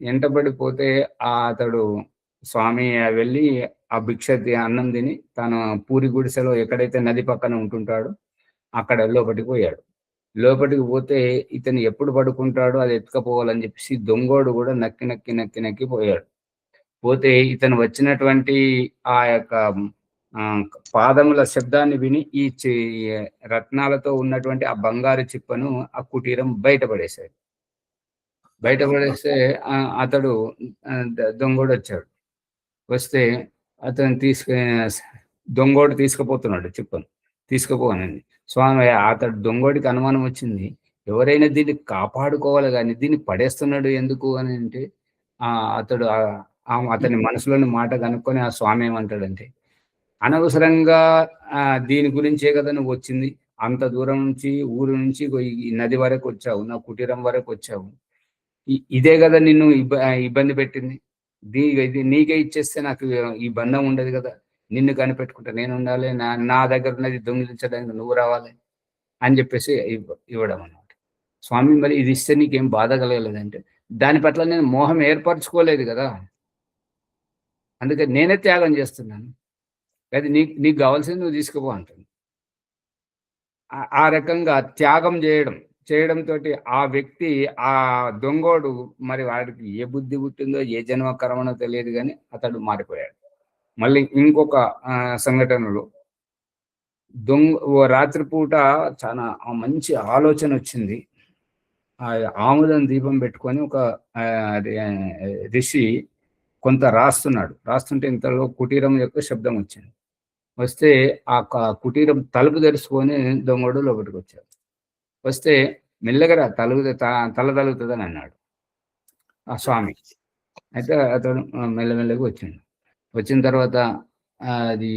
ఎంటబడిపోతే అతడు స్వామి వెళ్ళి ఆ భిక్ష అన్నం తిని తన పూరి గుడిసెలో ఎక్కడైతే నది పక్కన ఉంటుంటాడో అక్కడ లోపలికి పోతే ఇతను ఎప్పుడు పడుకుంటాడో అది ఎత్తుకపోవాలని చెప్పేసి దొంగోడు కూడా నక్కి పోయాడు. పోతే ఇతను వచ్చినటువంటి ఆ యొక్క పాదముల శబ్దాన్ని విని ఈ రత్నాలతో ఉన్నటువంటి ఆ బంగారు చిప్పను ఆ కుటీరం బయటపడేశాడు. బయటపడేస్తే అతడు దొంగోడు వచ్చాడు. వస్తే అతను దొంగోడు తీసుకుపోతున్నాడు చిప్పను. తీసుకుపోనండి స్వామి. అతడు దొంగోడికి అనుమానం వచ్చింది, ఎవరైనా దీన్ని కాపాడుకోవాలి కానీ దీన్ని పడేస్తున్నాడు ఎందుకు అని అంటే అతడు అతని మనసులోని మాట కనుక్కొని ఆ స్వామి ఏమంటాడంటే, అనవసరంగా దీని గురించే కదా నువ్వు వచ్చింది, అంత దూరం నుంచి ఊరు నుంచి ఈ నది వరకు వచ్చావు, నా కుటీరం వరకు వచ్చావు, ఇదే కదా నిన్ను ఇబ్బంది పెట్టింది, ఇది నీకే ఇచ్చేస్తే నాకు ఈ బంధం ఉండదు కదా, నిన్ను కనిపెట్టుకుంటా నేను ఉండాలి, నా దగ్గర ఉన్నది దొంగిలించడానికి నువ్వు రావాలి అని చెప్పేసి ఇవ్వడం అన్నమాట. స్వామి మరి ఇది ఇస్తే నీకేం బాధ కలగలేదంటే, దాని పట్ల నేను మోహం ఏర్పరచుకోలేదు కదా, అందుకే నేనే త్యాగం చేస్తున్నాను, అది నీకు కావాల్సింది నువ్వు తీసుకుపో అంటాను. ఆ రకంగా త్యాగం చేయడంతో ఆ వ్యక్తి ఆ దొంగోడు మరి వాడికి ఏ బుద్ధి పుట్టిందో ఏ జన్మ కర్మనో తెలియదు కానీ అతడు మారిపోయాడు. మళ్ళీ ఇంకొక సంఘటనలో రాత్రిపూట చాలా మంచి ఆలోచన వచ్చింది. ఆ ఆముదం దీపం పెట్టుకొని ఒక ఋషి కొంత రాస్తుంటే ఇంతలో కుటీరం యొక్క శబ్దం వచ్చింది. వస్తే ఆ కుటీరం తలుపు తెరుచుకొని దొంగోడు లోపలికి వచ్చాడు. వస్తే మెల్లగా తల తలుగుతుందని అన్నాడు ఆ స్వామి. అయితే అతడు మెల్లమెల్లగా వచ్చిన తర్వాత అది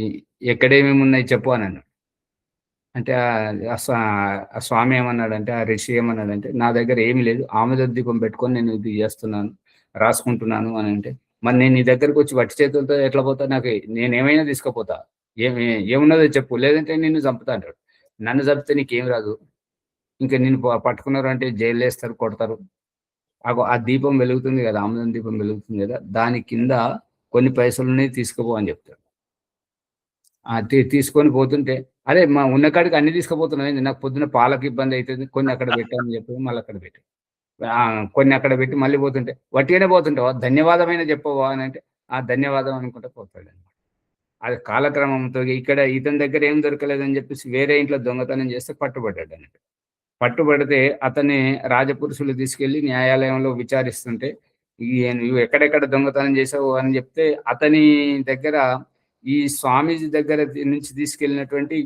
ఎక్కడేమేమి ఉన్నాయి చెప్పు అని అన్నాడు. అంటే ఆ స్వామి ఏమన్నాడంటే, ఆ ఋషి ఏమన్నాడంటే, నా దగ్గర ఏమీ లేదు, ఆముద దీపం పెట్టుకొని నేను ఇది చేస్తున్నాను, రాసుకుంటున్నాను అని అంటే, మరి నేను నీ దగ్గరకు వచ్చి వట్టి చేతులతో ఎట్లా పోతా, నాకు నేనేమైనా తీసుకుపోతా, ఏమున్నదో చెప్పు, లేదంటే నిన్ను చంపుతా అంటాడు. నన్ను చంపితే నీకేం రాదు, ఇంకా నిన్ను పట్టుకున్నారు అంటే జైలు వేస్తారు, కొడతారు. ఆ దీపం వెలుగుతుంది కదా, ఆముదం దీపం వెలుగుతుంది కదా, దాని కింద కొన్ని పైసలునే తీసుకుపో అని చెప్తాడు. తీసుకొని పోతుంటే, అరే మా ఉన్న కాడికి అన్ని తీసుకుపోతున్నాయి, నాకు పొద్దున పాలకు ఇబ్బంది అవుతుంది, కొన్ని అక్కడ పెట్టామని చెప్పి మళ్ళీ అక్కడ పెట్టి కొన్ని అక్కడ పెట్టి మళ్ళీ పోతుంటే, వట్టిగానే పోతుంటావా, ధన్యవాదమైన చెప్పవా అని అంటే, ఆ ధన్యవాదం అనుకుంటా పోతాడు అనమాట. అది కాలక్రమంతో ఇక్కడ ఇతని దగ్గర ఏం దొరకలేదని చెప్పేసి వేరే ఇంట్లో దొంగతనం చేస్తే పట్టుబడ్డాడు అన్నట్టు. పట్టుబడితే అతన్ని రాజపురుషులు తీసుకెళ్లి న్యాయాలయంలో విచారిస్తుంటే, నువ్వు ఎక్కడెక్కడ దొంగతనం చేసావు అని చెప్తే, అతని దగ్గర ఈ స్వామీజీ దగ్గర నుంచి తీసుకెళ్ళినటువంటి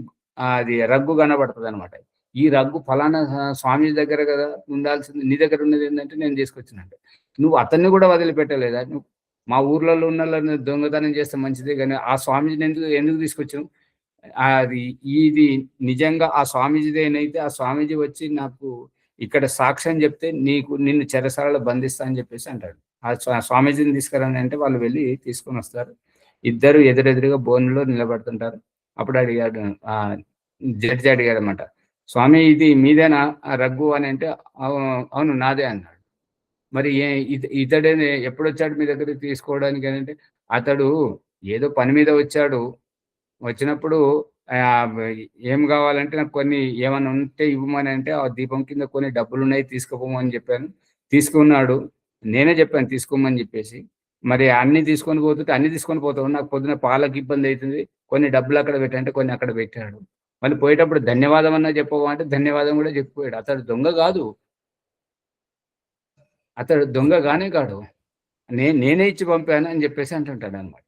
అది రగ్గు కనబడుతుంది అనమాట. ఈ రగ్గు ఫలానా స్వామీజీ దగ్గర కదా ఉండాల్సింది, నీ దగ్గర ఉన్నది ఏంటంటే నేను తీసుకొచ్చినట్టు. నువ్వు అతన్ని కూడా వదిలిపెట్టలేదా, నువ్వు మా ఊర్లలో ఉన్న దొంగతనం చేస్తే మంచిదే కానీ ఆ స్వామీజీని ఎందుకు తీసుకొచ్చావు, అది ఇది నిజంగా ఆ స్వామీజీదేనైతే ఆ స్వామీజీ వచ్చి నాకు ఇక్కడ సాక్ష్యం చెప్తే నిన్ను చెరసాలలో బంధిస్తా అని చెప్పేసి అంటాడు. ఆ స్వామీజీని తీసుకురాని అంటే వాళ్ళు వెళ్ళి తీసుకొని వస్తారు. ఇద్దరు ఎదురెదురుగా బోన్లో నిలబడుతుంటారు. అప్పుడు అడిగాడు, జడ్జి అడిగాడు అనమాట, స్వామి ఇది మీదేనా రగ్గు అని అంటే, అవును నాదే అన్నాడు. మరి ఇతడే ఎప్పుడు వచ్చాడు మీ దగ్గర తీసుకోవడానికి అని అంటే, అతడు ఏదో పని మీద వచ్చాడు, వచ్చినప్పుడు ఏం కావాలంటే నాకు కొన్ని ఏమైనా ఉంటే ఇవ్వమని అంటే, ఆ దీపం కింద కొన్ని డబ్బులు ఉన్నాయి తీసుకుపోమని చెప్పాను, తీసుకున్నాడు, నేనే చెప్పాను తీసుకోమని చెప్పేసి, మరి అన్ని తీసుకొని పోతుంటే అన్ని తీసుకొని పోతావు, నాకు పొద్దున పాలకు ఇబ్బంది అవుతుంది, కొన్ని డబ్బులు అక్కడ పెట్టంటే కొన్ని అక్కడ పెట్టాడు, మళ్ళీ పోయేటప్పుడు ధన్యవాదం అన్నా చెప్పవా అంటే ధన్యవాదం కూడా చెప్పిపోయాడు. అతడు దొంగ కాదు, అతడు దొంగ కానే కాడు, నేనే ఇచ్చి పంపాను అని చెప్పేసి అంటుంటాడు అనమాట.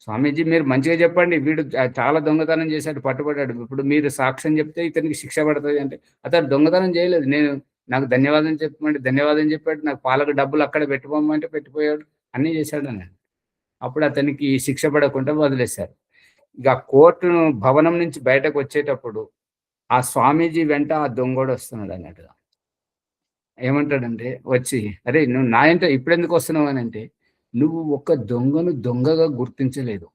స్వామీజీ మీరు మంచిగా చెప్పండి, వీడు చాలా దొంగతనం చేశాడు, పట్టుబడ్డాడు, ఇప్పుడు మీరు సాక్ష్యం చెప్తే ఇతనికి శిక్ష పడుతుంది అంటే, అతడు దొంగతనం చేయలేదు, నాకు ధన్యవాదం చెప్పమంటే ధన్యవాదం చెప్పాడు, నాకు పాలకు డబ్బులు అక్కడ పెట్టుకోమంటే పెట్టిపోయాడు, అన్నీ చేశాడు అని. అప్పుడు అతనికి శిక్ష పడకుండా వదిలేశారు. ఇక కోర్టు భవనం నుంచి బయటకు వచ్చేటప్పుడు ఆ స్వామీజీ వెంట ఆ దొంగోడు వస్తున్నాడు అన్నట్టుగా. ఏమంటాడంటే వచ్చి, అరే నువ్వు నా ఇంట ఇప్పుడు ఎందుకు వస్తున్నావు అని అంటే, నువ్వు ఒక దొంగను దొంగగా గుర్తించలేదు,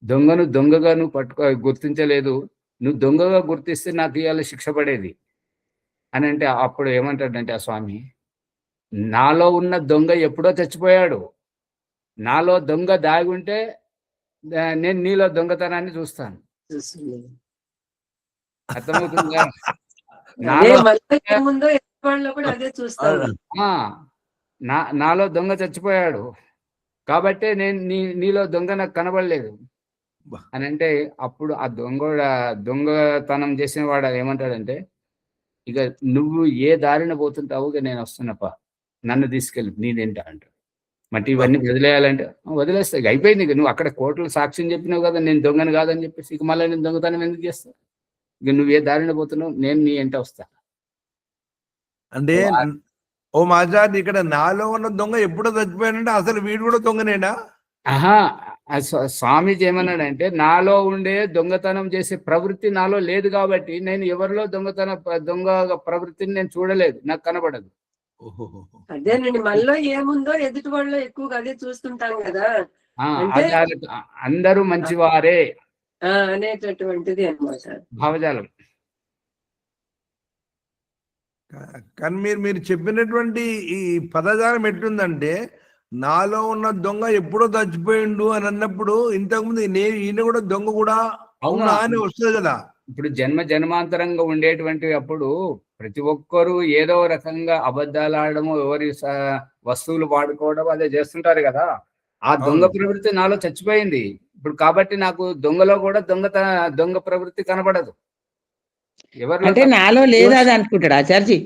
దొంగను దొంగగా నువ్వు గుర్తించలేదు, నువ్వు దొంగగా గుర్తిస్తే నాకు ఇవాళ శిక్ష పడేది అని అంటే, అప్పుడు ఏమంటాడంటే ఆ స్వామి, నాలో ఉన్న దొంగ ఎప్పుడో చచ్చిపోయాడు, నాలో దొంగ దాగి ఉంటే నేను నీలో దొంగతనాన్ని చూస్తాను, అర్థమవుతుందా? నాలో దొంగ చచ్చిపోయాడు, కాబట్టే నేను నీలో దొంగ నాకు కనబడలేదు బా. అని అంటే, అప్పుడు ఆ దొంగతనం చేసిన వాడు ఏమంటాడంటే, ఇక నువ్వు ఏ దారిన పోతుంటావు, ఇక నేను వస్తున్నప్ప, నన్ను తీసుకెళ్ళి నేనేంట అంటాడు. అంటే ఇవన్నీ వదిలేయాలంటే వదిలేస్తా, ఇక అయిపోయింది. ఇక నువ్వు అక్కడ కోర్టులో సాక్ష్యం చెప్పినావు కదా, నేను దొంగను కాదని చెప్పేసి, ఇక మళ్ళీ నేను దొంగతనం ఎందుకు చేస్తావు? ఇక నువ్వు ఏ దారిన పోతున్నావు, నేను నీ ఎంట వస్తా. అంటే ఓ మాచారి, ఇక్కడ నాలో ఉన్న దొంగ ఎప్పుడో చచ్చిపోయానంటే అసలు వీడు కూడా దొంగనేనా? ఆహా, స్వామీజీ ఏమన్నాడంటే, నాలో ఉండే దొంగతనం చేసే ప్రవృత్తి నాలో లేదు కాబట్టి నేను ఎవరిలో దొంగ ప్రవృత్తిని నేను చూడలేదు, నాకు కనబడదు. అదేనండి, మనలో ఏముందో ఎదుటి వాళ్ళలో ఎక్కువగా అదే చూస్తుంటాం కదా, అందరూ మంచివారే అనేటటువంటిది అన్నమాట భావజాలం. కానీ మీరు చెప్పినటువంటి ఈ పదజాలం ఎట్లుందంటే, నాలో ఉన్న దొంగ ఎప్పుడో చచ్చిపోయిండు అని అన్నప్పుడు ఇంతకుముందు ఈయన కూడా దొంగ కూడా అవునా అని వస్తుంది కదా. ఇప్పుడు జన్మాంతరంగా ఉండేటువంటి అప్పుడు ప్రతి ఒక్కరూ ఏదో రకంగా అబద్ధాలు ఆడము, ఎవరి వస్తువులు వాడుకోవడం అదే చేస్తుంటారు కదా. ఆ దొంగ ప్రవృత్తి నాలో చచ్చిపోయింది ఇప్పుడు, కాబట్టి నాకు దొంగలో కూడా దొంగ ప్రవృత్తి కనబడదు. ఎవరు అంటే నాలో లేదు అది అనుకుంటాడు ఆచార్జీ.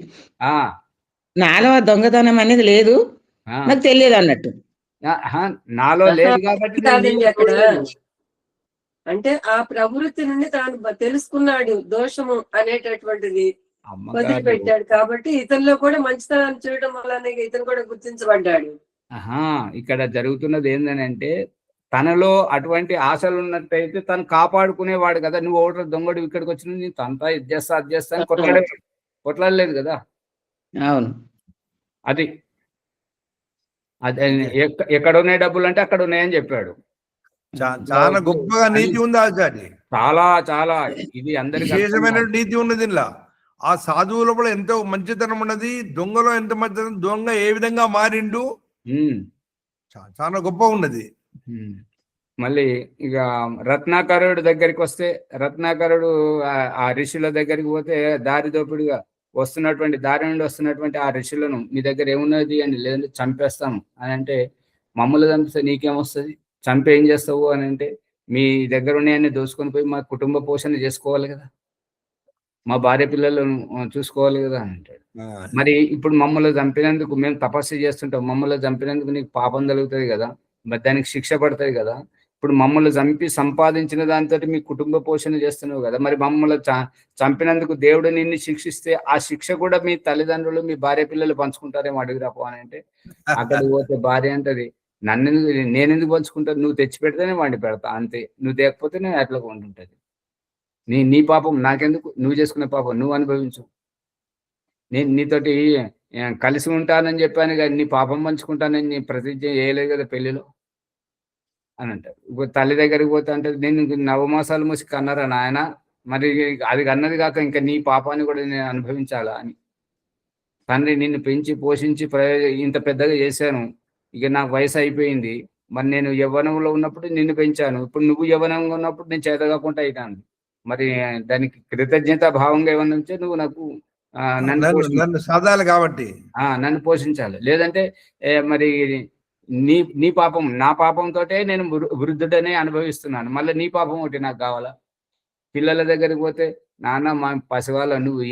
నాలో దొంగతనం అనేది లేదు, నాకు తెలియదు అన్నట్టు. నాలో లేదు కాబట్టి అక్కడ అంటే ఆ ప్రవృత్తి నుండి తాను తెలుసుకున్నాడు దోషము అనేటటువంటిది, వదిలిపెట్టాడు. కాబట్టి ఇతనిలో కూడా మంచితనాన్ని చూడడం వల్లనే ఇతను కూడా గుర్తించబడ్డాడు. ఇక్కడ జరుగుతున్నది ఏంటంటే, తనలో అటువంటి ఆశలు ఉన్నట్టయితే తను కాపాడుకునేవాడు కదా. నువ్వు ఒకటి దొంగడు ఇక్కడికి వచ్చిన నీ తంతా ఇది చేస్తా అది చేస్తా అని కొట్లాడలేదు కదా. అవును, అది ఎక్కడ ఉన్నాయి డబ్బులు అంటే అక్కడ ఉన్నాయని చెప్పాడు. చాలా గొప్పగా నీతి ఉంది ఆచార్య, చాలా చాలా ఇది అందరికి విశేషమైన నీతి ఉన్నది ఇలా. ఆ సాధువులో కూడా ఎంతో మంచితనం ఉన్నది, దొంగలో ఎంత మంచితనం, దొంగ ఏ విధంగా మారిండు, చాలా గొప్ప ఉన్నది. మళ్ళీ ఇక రత్నాకరుడు దగ్గరికి వస్తే, రత్నాకరుడు ఆ ఋషుల దగ్గరికి పోతే దారి దోపిడిగా దారి నుండి వస్తున్నటువంటి ఆ ఋషులను మీ దగ్గర ఏమున్నది అని, లేదంటే చంపేస్తాం అని అంటే, మమ్మల్ని చంపిస్తే నీకేమొస్తుంది, చంపి ఏం చేస్తావు అని అంటే, మీ దగ్గర ఉన్నాయన్నీ దోసుకొని పోయి మా కుటుంబ పోషణ చేసుకోవాలి కదా, మా భార్య పిల్లలను చూసుకోవాలి కదా అని అంటాడు. మరి ఇప్పుడు మమ్మల్ని చంపినందుకు మేము తపస్సు చేస్తుంటాం, మమ్మల్ని చంపినందుకు నీకు పాపం కలుగుతుంది కదా, మరి దానికి శిక్ష పడుతుంది కదా. ఇప్పుడు మమ్మల్ని చంపి సంపాదించిన దాంతో మీ కుటుంబ పోషణ చేస్తున్నావు కదా, మరి మమ్మల్ని చంపినందుకు దేవుడు నిన్ను శిక్షిస్తే ఆ శిక్ష కూడా మీ తల్లిదండ్రులు మీ భార్య పిల్లలు పంచుకుంటారేమో అడుగురాపో అని అంటే, అక్కడికి పోతే భార్య అంటది, నేనెందుకు పంచుకుంటాను, నువ్వు తెచ్చి పెడితేనే వండి పెడతా అంతే, నువ్వు తేకపోతే నేను అట్లా ఉంటుంటది. నీ పాపం నాకెందుకు, నువ్వు చేసుకునే పాపం నువ్వు అనుభవించు, నేను నీతోటి కలిసి ఉంటానని చెప్పాను కానీ నీ పాపం పంచుకుంటానని నీ ప్రతిజ్ఞ చేయలేదు కదా పెళ్లిలో అని అంటారు. ఇప్పుడు తల్లి దగ్గరికి పోతే అంటే, నేను నవమాసాలు మూసి కన్నారా నాయన, మరి అది అన్నది కాక ఇంకా నీ పాపాన్ని కూడా నేను అనుభవించాలా అని. తండ్రి నిన్ను పెంచి పోషించి ఇంత పెద్దగా చేశాను, ఇక నాకు వయసు అయిపోయింది, మరి నేను యవ్వనంలో ఉన్నప్పుడు నిన్ను పెంచాను, ఇప్పుడు నువ్వు యవ్వనంగా ఉన్నప్పుడు నేను చేత కాకుండా అయినాను, మరి దానికి కృతజ్ఞత భావంగా ఏమన్నా ఉంటే నువ్వు నాకు నన్ను సాధాలి కాబట్టి నన్ను పోషించాలి, లేదంటే మరి నీ పాపం నా పాపంతో నేను వృద్ధుడనే అనుభవిస్తున్నాను, మళ్ళీ నీ పాపం ఒకటి నాకు కావాలా. పిల్లల దగ్గరికి పోతే, నాన్న మా పసివాళ్ళ నువ్వు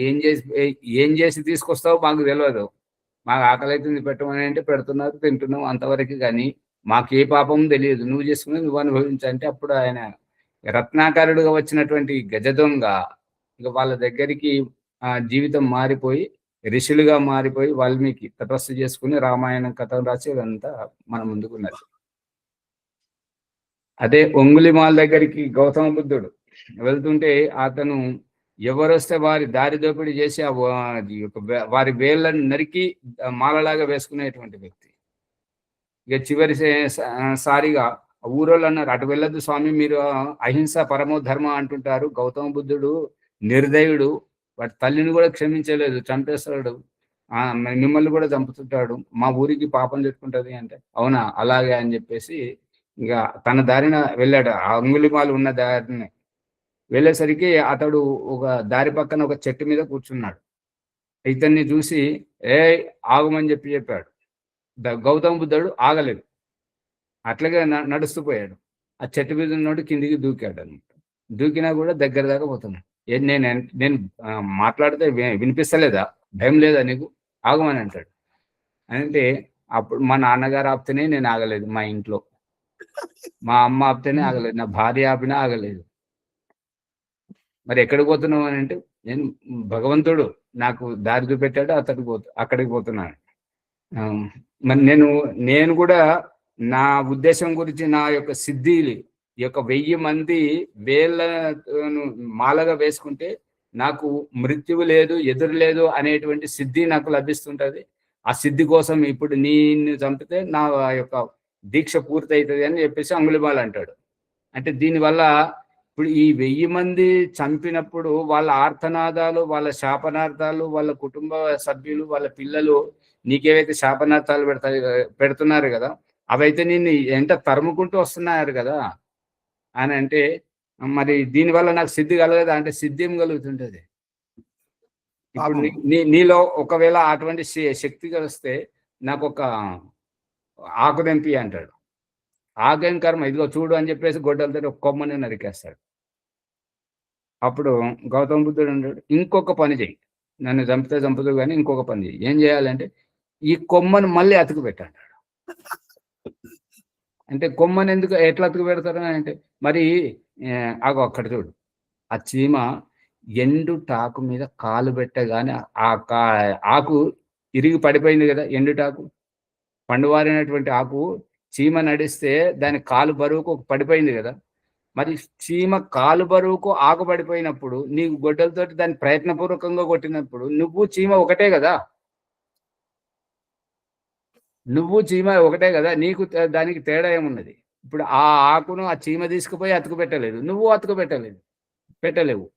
ఏం చేసి తీసుకొస్తావో మాకు తెలియదు, మాకు ఆకలి అవుతుంది పెట్టమని అంటే పెడుతున్నారు, తింటున్నావు అంతవరకు, కానీ మాకు ఏ పాపం తెలియదు, నువ్వు చేసుకుని నువ్వు అనుభవించంటే అప్పుడు ఆయన రత్నాకరుడుగా వచ్చినటువంటి గజ దొంగ ఇక వాళ్ళ దగ్గరికి జీవితం మారిపోయి ఋషులుగా మారిపోయి వాల్మీకి తపస్సు చేసుకుని రామాయణం కథ రాసి అదంతా మన ముందుకున్నది. అదే ఒంగులిమాల దగ్గరికి గౌతమ బుద్ధుడు వెళ్తుంటే అతను ఎవరొస్తే వారి దారి దోపిడీ చేసి వారి వేళ్ళను నరికి మాలలాగా వేసుకునేటువంటి వ్యక్తి. ఇక చివరి సారిగా ఊరోళ్ళు అన్నారు, అటు వెళ్ళొద్దు స్వామి, మీరు అహింస పరమో ధర్మ అంటుంటారు, గౌతమ బుద్ధుడు నిర్దయుడు, వాటి తల్లిని కూడా క్షమించలేదు, చంపేస్తాడు, మిమ్మల్ని కూడా చంపుతుంటాడు, మా ఊరికి పాపం చెప్పుకుంటది అంటే, అవునా అలాగే అని చెప్పేసి ఇక తన దారిన వెళ్ళాడు. ఆ అంగుళిమాలు ఉన్న దారిని వెళ్ళేసరికి అతడు ఒక దారి పక్కన ఒక చెట్టు మీద కూర్చున్నాడు. ఇతన్ని చూసి ఆగమని చెప్పాడు. గౌతమ బుద్ధుడు ఆగలేదు. అట్లాగే నడుస్తూ పోయాడు. ఆ చెట్టు మీద ఉన్నోడు కిందికి దూకాడు అనమాట. దూకినా కూడా దగ్గర దాకా పోతున్నాడు. నేను మాట్లాడితే వినిపిస్తలేదా, భయం లేదా నీకు, ఆగమని అంటాడు. అంటే అప్పుడు మా నాన్నగారు ఆపితేనే నేను ఆగలేదు, మా ఇంట్లో మా అమ్మ ఆపితేనే ఆగలేదు, నా భార్య ఆపినా ఆగలేదు. మరి ఎక్కడికి పోతున్నావు అని అంటే, నేను భగవంతుడు నాకు దారి చూపెట్టాడు, అక్కడికి పోతున్నాను. మరి నేను కూడా నా ఉద్దేశం గురించి, నా యొక్క సిద్ధిలు ఈ యొక్క 1000 మంది వేళ్ళను మాలగా వేసుకుంటే నాకు మృత్యువు లేదు, ఎదురు లేదు అనేటువంటి సిద్ధి నాకు లభిస్తుంటది. ఆ సిద్ధి కోసం ఇప్పుడు నిన్ను చంపితే నా యొక్క దీక్ష పూర్తి అవుతుంది అని చెప్పేసి అంగుళిమాల అంటాడు. అంటే దీనివల్ల ఇప్పుడు ఈ 1000 మంది చంపినప్పుడు వాళ్ళ ఆర్తనాదాలు, వాళ్ళ శాపనార్థాలు, వాళ్ళ కుటుంబ సభ్యులు, వాళ్ళ పిల్లలు నీకేవైతే శాపనార్థాలు పెడుతున్నారు కదా, అవైతే నిన్ను ఎంత తరుముకుంటూ వస్తున్నారు కదా అని అంటే, మరి దీనివల్ల నాకు సిద్ధి కలగదా అంటే, సిద్ధి ఏం కలుగుతుంటది? ఇప్పుడు నీలో ఒకవేళ అటువంటి శక్తి కలిస్తే నాకు ఒక ఆకు తెంపి అంటాడు. ఆకేం కర్మ, ఇదిగో చూడు అని చెప్పేసి గొడ్డలతో ఒక కొమ్మని నరికేస్తాడు. అప్పుడు గౌతమ బుద్ధుడు అంటాడు, ఇంకొక పని చెయ్యి, నన్ను చంపుతూ కానీ ఇంకొక పని చెయ్యి. ఏం చేయాలంటే ఈ కొమ్మను మళ్ళీ అతుకు పెట్టంటాడు. అంటే కొమ్మని ఎట్లా అతుకు పెడతారు అంటే, మరి అక్కడ చూడు, ఆ చీమ ఎండు టాకు మీద కాలు పెట్టగానే ఆకు ఇరిగి పడిపోయింది కదా, ఎండుటాకు పండువారినటువంటి ఆకు చీమ నడిస్తే దాని కాలు బరువుకు పడిపోయింది కదా. మరి చీమ కాలు బరువుకు ఆకు పడిపోయినప్పుడు నీకు గొడ్డలతోటి దాన్ని ప్రయత్నపూర్వకంగా కొట్టినప్పుడు నువ్వు చీమ ఒకటే కదా, నీకు దానికి తేడా ఏమున్నది? ఇప్పుడు ఆ ఆకును ఆ చీమ తీసుకుపోయి అతుకు పెట్టలేదు, నువ్వు అతుకు పెట్టలేవు.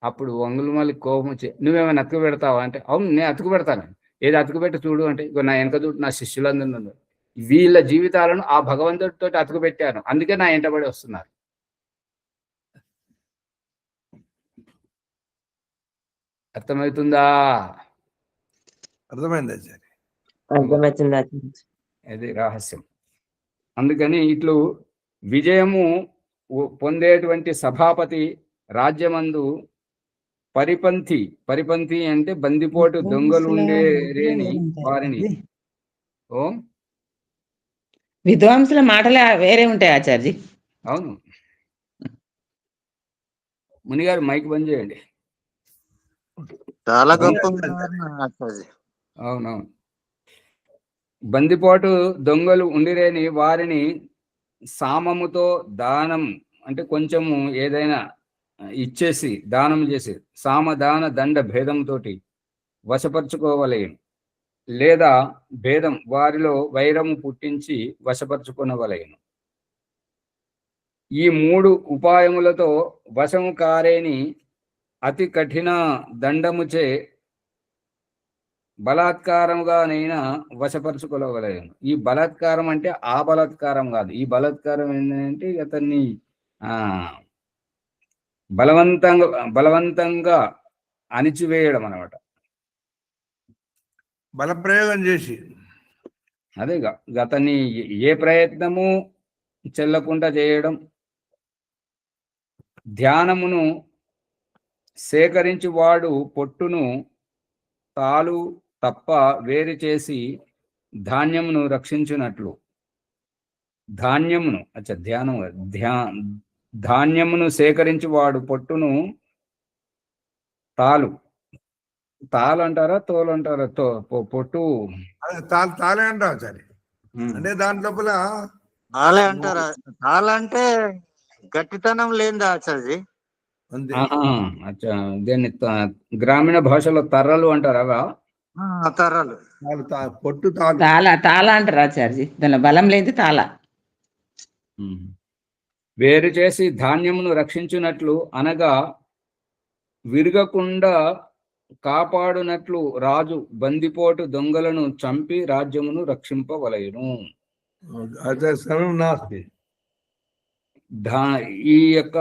అప్పుడు అంగుళిమాలకి కోపం వచ్చి, నువ్వేమైనా అతుకు పెడతావా అంటే, అవును నేను అతుకు పెడతాను, ఏది అతుకు పెట్టి చూడు అంటే, ఇగో నా వెనక చూడు, నా శిష్యులందరూ వీళ్ళ జీవితాలను ఆ భగవంతుడితో అతుకు పెట్టాను, అందుకే నా వెంటబడి వస్తున్నారు. అర్థమవుతుందా? అర్థమైంది. అది రహస్యం. అందుకని ఇట్లు విజయము పొందేటువంటి సభాపతి రాజ్యమందు పరిపంథి అంటే బందిపోటు దొంగలు ఉండే రేని వారిని. ఓం విద్వాంసుల మాటలే వేరే ఉంటాయి ఆచార్జీ. అవును, మునిగారు మైక్ బంద్ చేయండి. చాలా గొప్ప. అవునవును. బందిపోటు దొంగలు ఉండిరేని వారిని సామముతో దానం అంటే కొంచెము ఏదైనా ఇచ్చేసి దానం చేసి సామదాన దండ భేదంతో వశపరుచుకోవలేను, లేదా భేదం వారిలో వైరము పుట్టించి వశపరుచుకొనవలేను. ఈ 3 ఉపాయములతో వశము కారేని అతి కఠిన దండముచే బలాత్కారముగానైనా వశపరుచుకోవలేను. ఈ బలాత్కారం అంటే ఆ బలాత్కారం కాదు. ఈ బలాత్కారం ఏంటంటే అతన్ని బలవంతంగా అణిచివేయడం అన్నమాట, బలప్రయోగం చేసి. అదే అతన్ని ఏ ప్రయత్నము చెల్లకుండా చేయడం. ధ్యానమును సేకరించి వాడు పొట్టును తాలు తప్ప వేరు చేసి ధాన్యమును రక్షించినట్లు. ధాన్యమును సేకరించి వాడు పొట్టును తాలు అంటారా తోలు అంటారా? పొట్టు తాలే అంటారు సరే. అంటే దాని లోపల తాలే అంటారా? తాళంటే గట్టితనం లేనిదా ఆచార్జీ? దీన్ని గ్రామీణ భాషలో తర్రలు అంటారా? తర్రలు, పొట్టు తాళ అంటారు ఆచార్జీ. దానిలో బలం లేదు తాళ. వేరు చేసి ధాన్యమును రక్షించినట్లు అనగా విరగకుండా కాపాడునట్లు రాజు బందిపోటు దొంగలను చంపి రాజ్యమును రక్షింపవలెను. ఈ యొక్క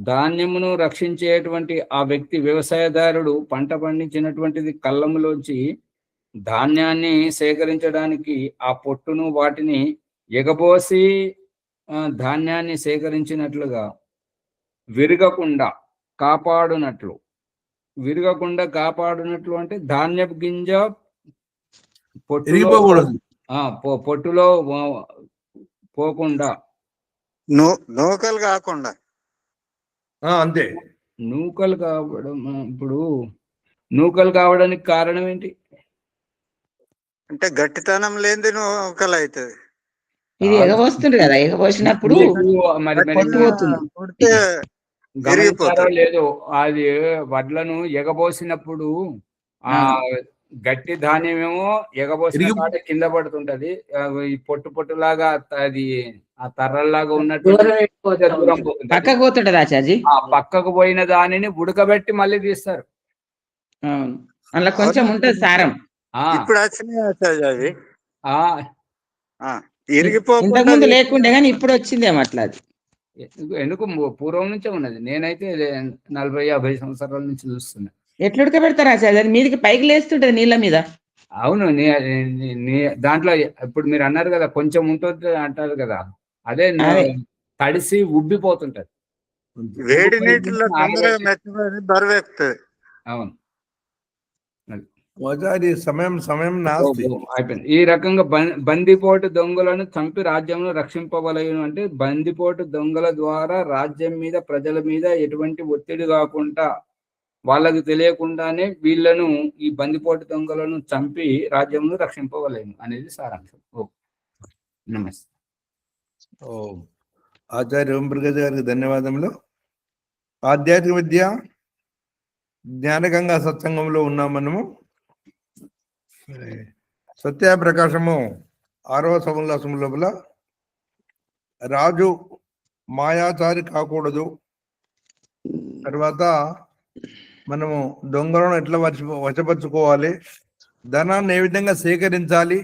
ధాన్యమును రక్షించేటువంటి ఆ వ్యక్తి, వ్యవసాయదారుడు పంట పండించినటువంటిది కళ్ళములోంచి ధాన్యాన్ని సేకరించడానికి ఆ పొట్టును వాటిని ఎగబోసి ధాన్యాన్ని సేకరించినట్లుగా విరగకుండా కాపాడునట్లు అంటే ధాన్యపు గింజ విరిగిపోకూడదు. పొట్టులో పోకుండా, నూకలు కాకుండా. అంతే. నూకలు కావడం. ఇప్పుడు నూకలు కావడానికి కారణం ఏంటి? అంటే గట్టితనం లేనిది నూకలు అవుతుంది. ఇది ఎగబోస్తుంది కదా, ఎగబోసినప్పుడు కొడితే గమనించారో లేదో, అది వడ్లను ఎగబోసినప్పుడు ఆ గట్టి ధాన్యమేమో ఎగబోసిన కాడ కింద పడుతుంటది. ఈ పొట్టులాగా అది ఆ తర్రల్లాగా ఉన్నట్టు దూరం పోతుంది, పక్కకు పోతుంటది ఆచార్జీ. ఆ పక్కకు పోయిన దానిని ఉడకబెట్టి మళ్ళీ తీస్తారు. అలా కొంచెం ఉంటది సారం. ఇప్పుడు వచ్చినాయి ఆచార్య అవి. ఇంతకుముందు లేకుండే కానీ ఇప్పుడు వచ్చిందేమో అట్లా. అది ఎందుకు పూర్వం నుంచే ఉన్నది. నేనైతే 40-50 సంవత్సరాల నుంచి చూస్తున్నా. ఎట్లా ఉడకబెడతారు ఆచార్య? అది మీదకి పైకి లేస్తుంటది నీళ్ళ మీద. అవును, దాంట్లో ఇప్పుడు మీరు అన్నారు కదా కొంచెం ఉంటుంది అంటారు కదా, అదే తడిసి ఉబ్బిపోతుంటది. వేడి నీటిలో బరువెక్కుతుంది. అవును, సమయం అయిపోయింది. ఈ రకంగా బందిపోటు దొంగలను చంపి రాజ్యంలో రక్షింపవలయను అంటే బందిపోటు దొంగల ద్వారా రాజ్యం మీద, ప్రజల మీద ఎటువంటి ఒత్తిడి కాకుండా, వాళ్ళకు తెలియకుండానే వీళ్ళను, ఈ బందిపోటు దొంగలను చంపి రాజ్యంలో రక్షింపవలేను అనేది సారాంశం. నమస్తే. ఆచార్య ఓంప్రకాష్ గారికి ధన్యవాదములు. ఆధ్యాత్మిక విద్య జ్ఞానగంగా సత్సంగంలో ఉన్నాం మనము. సత్యప్రకాశము 6వ సముల్లాసం లోపల రాజు మాయాచారి కాకూడదు, తర్వాత మనము దొంగలను ఎట్లా వశపరుచుకోవాలి, ధనాన్ని ఏ విధంగా సేకరించాలి,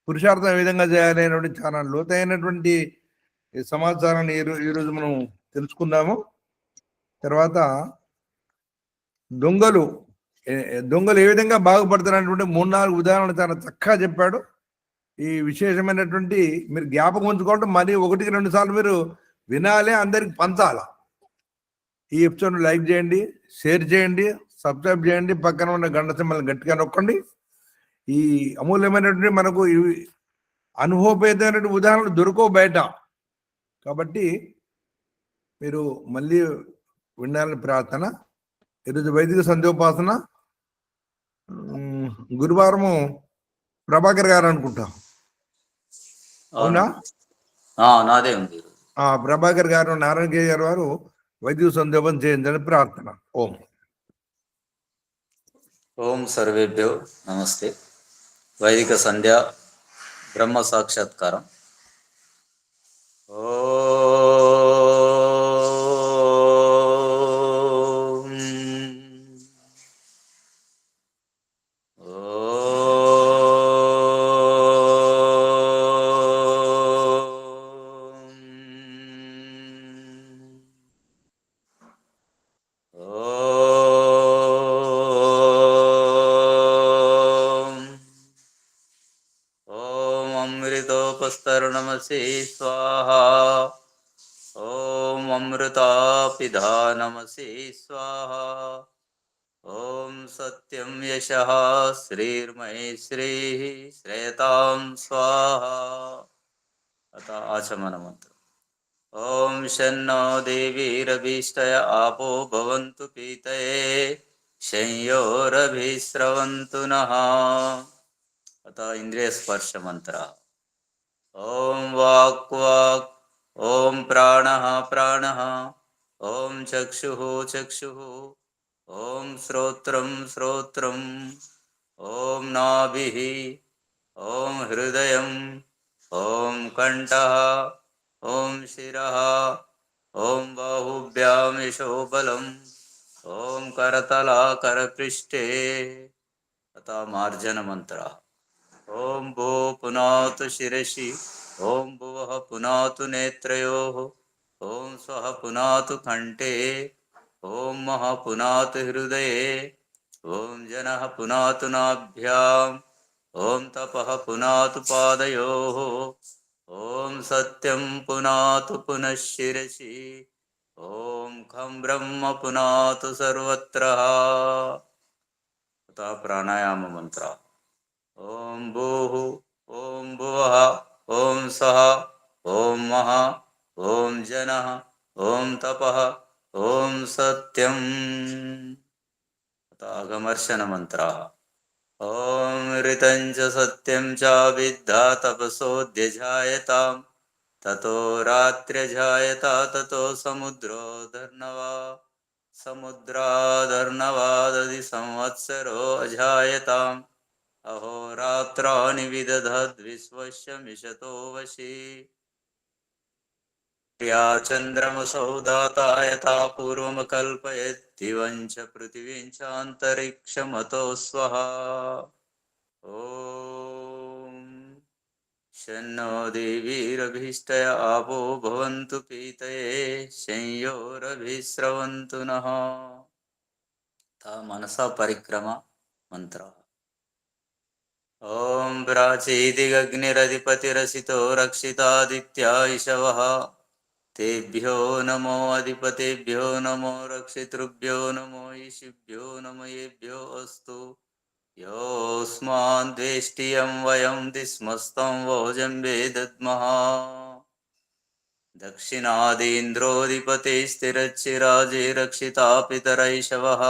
పురుషార్థం ఏ విధంగా చేయాలి అనేటువంటి చాలా లోతైనటువంటి సమాచారాన్ని ఈరోజు మనం తెలుసుకుందాము. తర్వాత దొంగలు ఏ విధంగా బాగుపడతారనేటువంటి 3-4 ఉదాహరణలు చాలా చక్కగా చెప్పాడు. ఈ విశేషమైనటువంటి మీరు జ్ఞాపకం ఉంచుకోవడం, మరి 1-2 సార్లు మీరు వినాలి, అందరికి పంచాల. ఈ ఎపిసోడ్ లైక్ చేయండి, షేర్ చేయండి, సబ్స్క్రైబ్ చేయండి, పక్కన ఉన్న గంట సింబల్ని గట్టిగా నొక్కండి. ఈ అమూల్యమైనటువంటి మనకు అనుభవపేతమైనటువంటి ఉదాహరణలు దొరకవు బయట, కాబట్టి మీరు మళ్ళీ వినాలని ప్రార్థన. ఈరోజు వైదిక సంధ్యోపాసన గురువారము ప్రభాకర్ గారు అనుకుంటా, అవునా? నాదే ఉంది. ప్రభాకర్ గారు, నారాయణ కే గారు వారు వైదిక సంధ్యోపం చేయించని ప్రార్థన. ఓం సర్వేభ్యో నమస్తే. వైదిక సంధ్య బ్రహ్మ సాక్షాత్కారం. అమృతోపస్తరుణమసి స్వాహా. ఓం అమృతాపిధానమసి స్వాహా. ఓం సత్యం యశః శ్రీర్మయి శ్రీ శ్రేయతాం స్వాహా. అత ఆచమన మంత్రం. ఓం శన్నో దేవీరభీష్టయ ఆపో భవంతు పీతయే శంయోరభిస్రవంతు నః. అత ఇంద్రియ స్పర్శ మంత్ర. ఓం వాక్ వాక్, ఓం ప్రాణః ప్రాణః, ఓం చక్షుః చక్షుః, ఓం శ్రోత్రం శ్రోత్రం, ఓం నాభిః, ఓం హృదయం, ఓం కంఠః, ఓం శిరః, ఓం బాహుభ్యాం యశోబలం, ఓం కరతలాకరపృష్ఠే. అత మార్జన మంత్ర. ఓం భూ పునాతు శిరసి, ఓం భువః పునాతు నేత్రయోః, ఓం స్వః పునాతు కంఠే, ఓం మహః పునాతు హృదయే, ఓం జనః పునాతు నాభ్యాం, ఓం తపః పునాతు పాదయోః, ఓం सत्यं पुनातु पुनः शिरसि ॐ खं ब्रह्म पुनातु सर्वत्र तथा प्राणायाम मंत्र ॐ भूः ॐ भुवः ॐ सः ॐ महा ॐ जनः ॐ तपः ॐ सत्यं तथा अगमर्शन मंत्राः ॐ ऋतं च सत्यं च विद्धा तपसोऽध्यजायताम् ततो रात्र्यजायता ततो समुद्रादर्णवादधि संवत्सरो अजायताम् अहोरात्राणि विदधद्विश्वस्य मिषतो वशी या चन्द्रमसौ दाता यथा पूर्वमकल्पयत् दिवं च पृथिवीं चान्तरिक्षमतो स्वः ॐ शन्नो देवीरभीष्टया आपो भवन्तु पीतये संयोरभिस्रवन्तु नः ता मनसा परिक्रमा मंत्र ॐ प्राचीदिगग्निरधिपतिरसितो रक्षितादित्या इषवः तेभ्यो नमो अधिपतेभ्यो नमो रक्षितृभ्यो नमो ईशिभ्यो नमयेभ्यो अस्तु योऽस्मान् द्वेष्टियं वयं दिस्मस्तं वोजम्बे दद्मः दक्षिणादीन्द्रोऽधिपतिस्थिरच्चिराजे रक्षिता पितरैषवः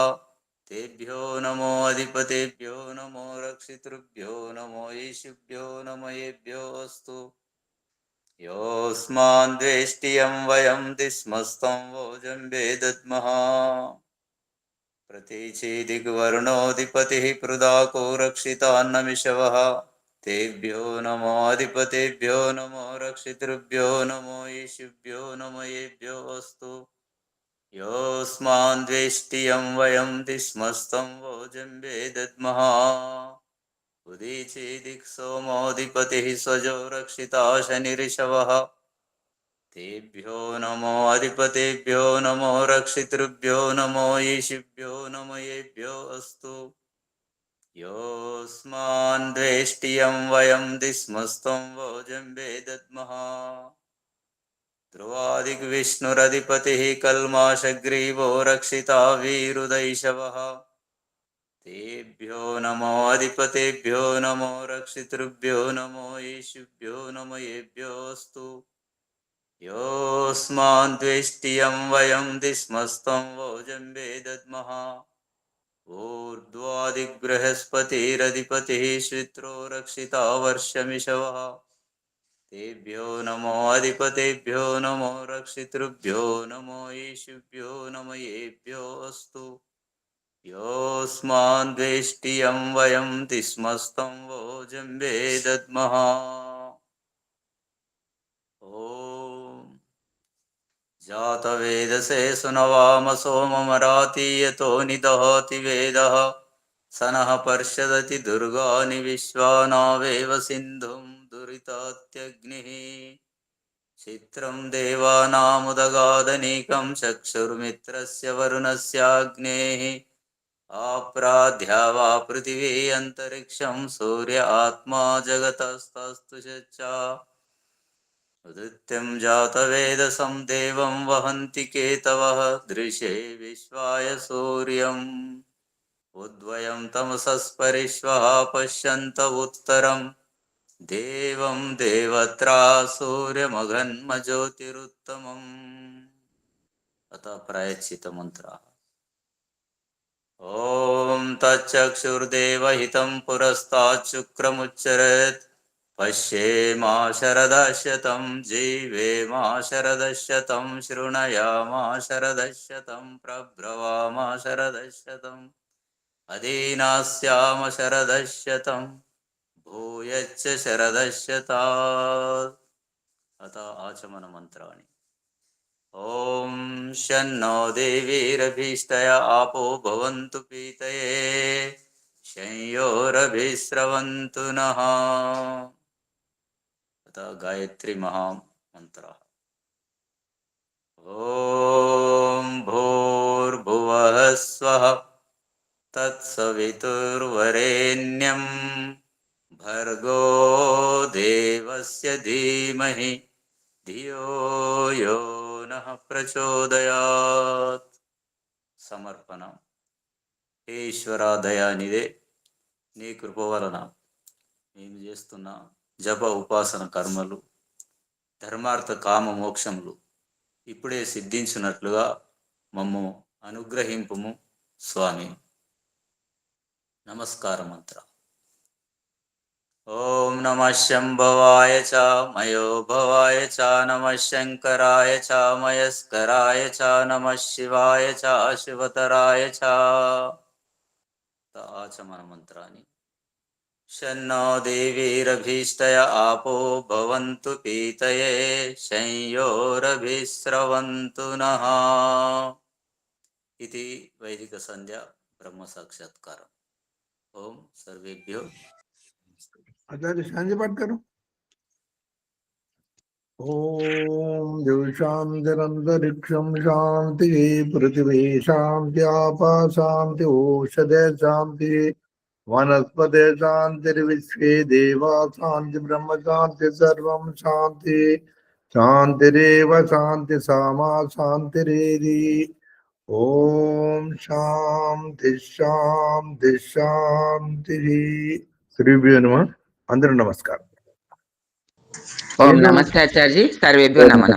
तेभ्यो नमो अधिपतेभ्यो नमो रक्षितृभ्यो नमो ईशिभ्यो नमयेभ्यो अस्तु योऽस्मान् द्वेष्टियं वयं दिस्मस्तं वोजम्बे दद्मः प्रतीचीदिग्वर्णोऽधिपतिः पृदाको रक्षितान्नमिषवः तेभ्यो नमो अधिपतेभ्यो नमो रक्षितृभ्यो नमो ईशिभ्यो नमयेभ्यो अस्तु योऽस्मान् द्वेष्टियं वयं दिस्मस्तं वोजम्बे दद्मः उदीचीदिक् सोमोऽधिपतिः स्वजो रक्षिता शनिरिषवः तेभ्यो नमो अधिपतेभ्यो नमो रक्षितृभ्यो नमो ईशिभ्यो नमयेभ्यो अस्तु योऽस्मान् द्वेष्टियं वयं दिस्मस्तं वोजम्बे दद्मः ध्रुवादिग्विष्णुरधिपतिः कल्माषग्रीवो रक्षिता वीरुदैषवः तेभ्यो नमो अधिपतेभ्यो नमो रक्षितृभ्यो नमो ईशिभ्यो नमयेभ्यो अस्तु योऽस्मान् द्वेष्टियं वयं दिस्मस्तं वोजम्बे दद्मः ऊर्ध्वादिग्बृहस्पतिरधिपतिः श्वित्रो रक्षिता वर्षमिषवः तेभ्यो नमो अधिपतेभ्यो नमो रक्षितृभ्यो नमो ईशिभ्यो नमयेभ्यो अस्तु योऽस्मान् द्वेष्टियं वयं दिस्मस्तं वोजम्बे दद्मः ॐ जातवेदसे सुनवाम सोममरातीयतो निदहति वेदः स नः पर्षदति दुर्गानि विश्वानावेव सिन्धुं दुरितात्यग्निः चित्रं देवानामुदगादनीकं चक्षुर्मित्रस्य वरुणस्याग्नेः आप्राध्या वा पृथिवी अन्तरिक्षं सूर्य आत्मा जगतस्तस्तु चच्चा उदित्यं जातवेदसं देवं वहन्ति केतवः दृशे विश्वाय सूर्यम् उद्वयं तमसस्परिष्वः पश्यन्त उत्तरं देवं देवत्रा सूर्यमघन्मज्योतिरुत्तमम् अतः प्रायश्चित मंत्राः ॐ तच्चक्षुर्देवहितं पुरस्तात् शुक्रमुच्चरेत् पश्येमा शरदशतं जीवेमा शरदशतं शृणयामा शरदशतं प्रब्रवामा शरदशतम् अदीनास्याम शरदशतं भूयच्च शरदशतात् अतः आचमन मंत्राणि ॐ शन्नो देवीरभीष्टया आपो भवन्तु पीतये संयोरभिस्रवन्तु नः अतः गायत्री महामन्त्रः ॐ भूर्भुवः स्वः तत्सवितुर्वरेण्यं भर्गो देवस्य धीमहि ప్రచోదయాత్. సమర్పణ. హే ఈశ్వరా, దయానిదే నీ కృప వలన మేము చేస్తున్న జప ఉపాసన కర్మలు, ధర్మార్థ కామ మోక్షములు ఇప్పుడే సిద్ధించినట్లుగా మమ్ము అనుగ్రహింపుము స్వామి. నమస్కార మంత్ర. ఓం నమః శంభవాయ చ మయోభవాయ చ, నమః శంకరాయ చ మయస్కరాయ చ, నమః శివాయ చ శివతరాయ చ. ఆచమన మంత్రాన్ని. శన్నో దేవీరభీష్టయ ఆపో భవంతు పీతయే, శంయోరభిస్రవంతు నః. ఇది వైదిక సంధ్య బ్రహ్మ సాక్షాత్కారం. ఓం సర్వేభ్యో. आचार्य शांति पाठ करो। ओम दिवशांतिरंतरिक्षं शांति, पृथ्वी शांति, आपा शांति, औषधे शांति, वनस्पते शांतिर्विश्वे देवा शांति, ब्रह्म शांति, सर्वं शांति। शांतिरेव शांति सामा शांतिरेधि। ओम शांति शांति शांति। श्रीभ्यो नमः। అందరూ నమస్కారం. ఓం నమస్తే ఆచార్య. సర్వేభ్యో నమః.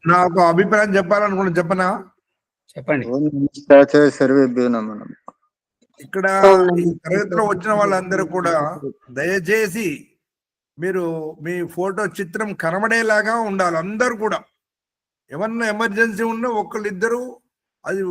నాకు అభిప్రాయం చెప్పాలనుకున్నా, చెప్పనా? చెప్పండి. సర్వేభ్యో నమః. ఇక్కడ ఈ తరగతిలో వచ్చిన వాళ్ళందరూ కూడా దయచేసి మీరు మీ ఫోటో చిత్రం కనబడేలాగా ఉండాలి. అందరూ కూడా ఏమన్నా ఎమర్జెన్సీ ఉన్నా ఒకళ్ళిద్దరు అది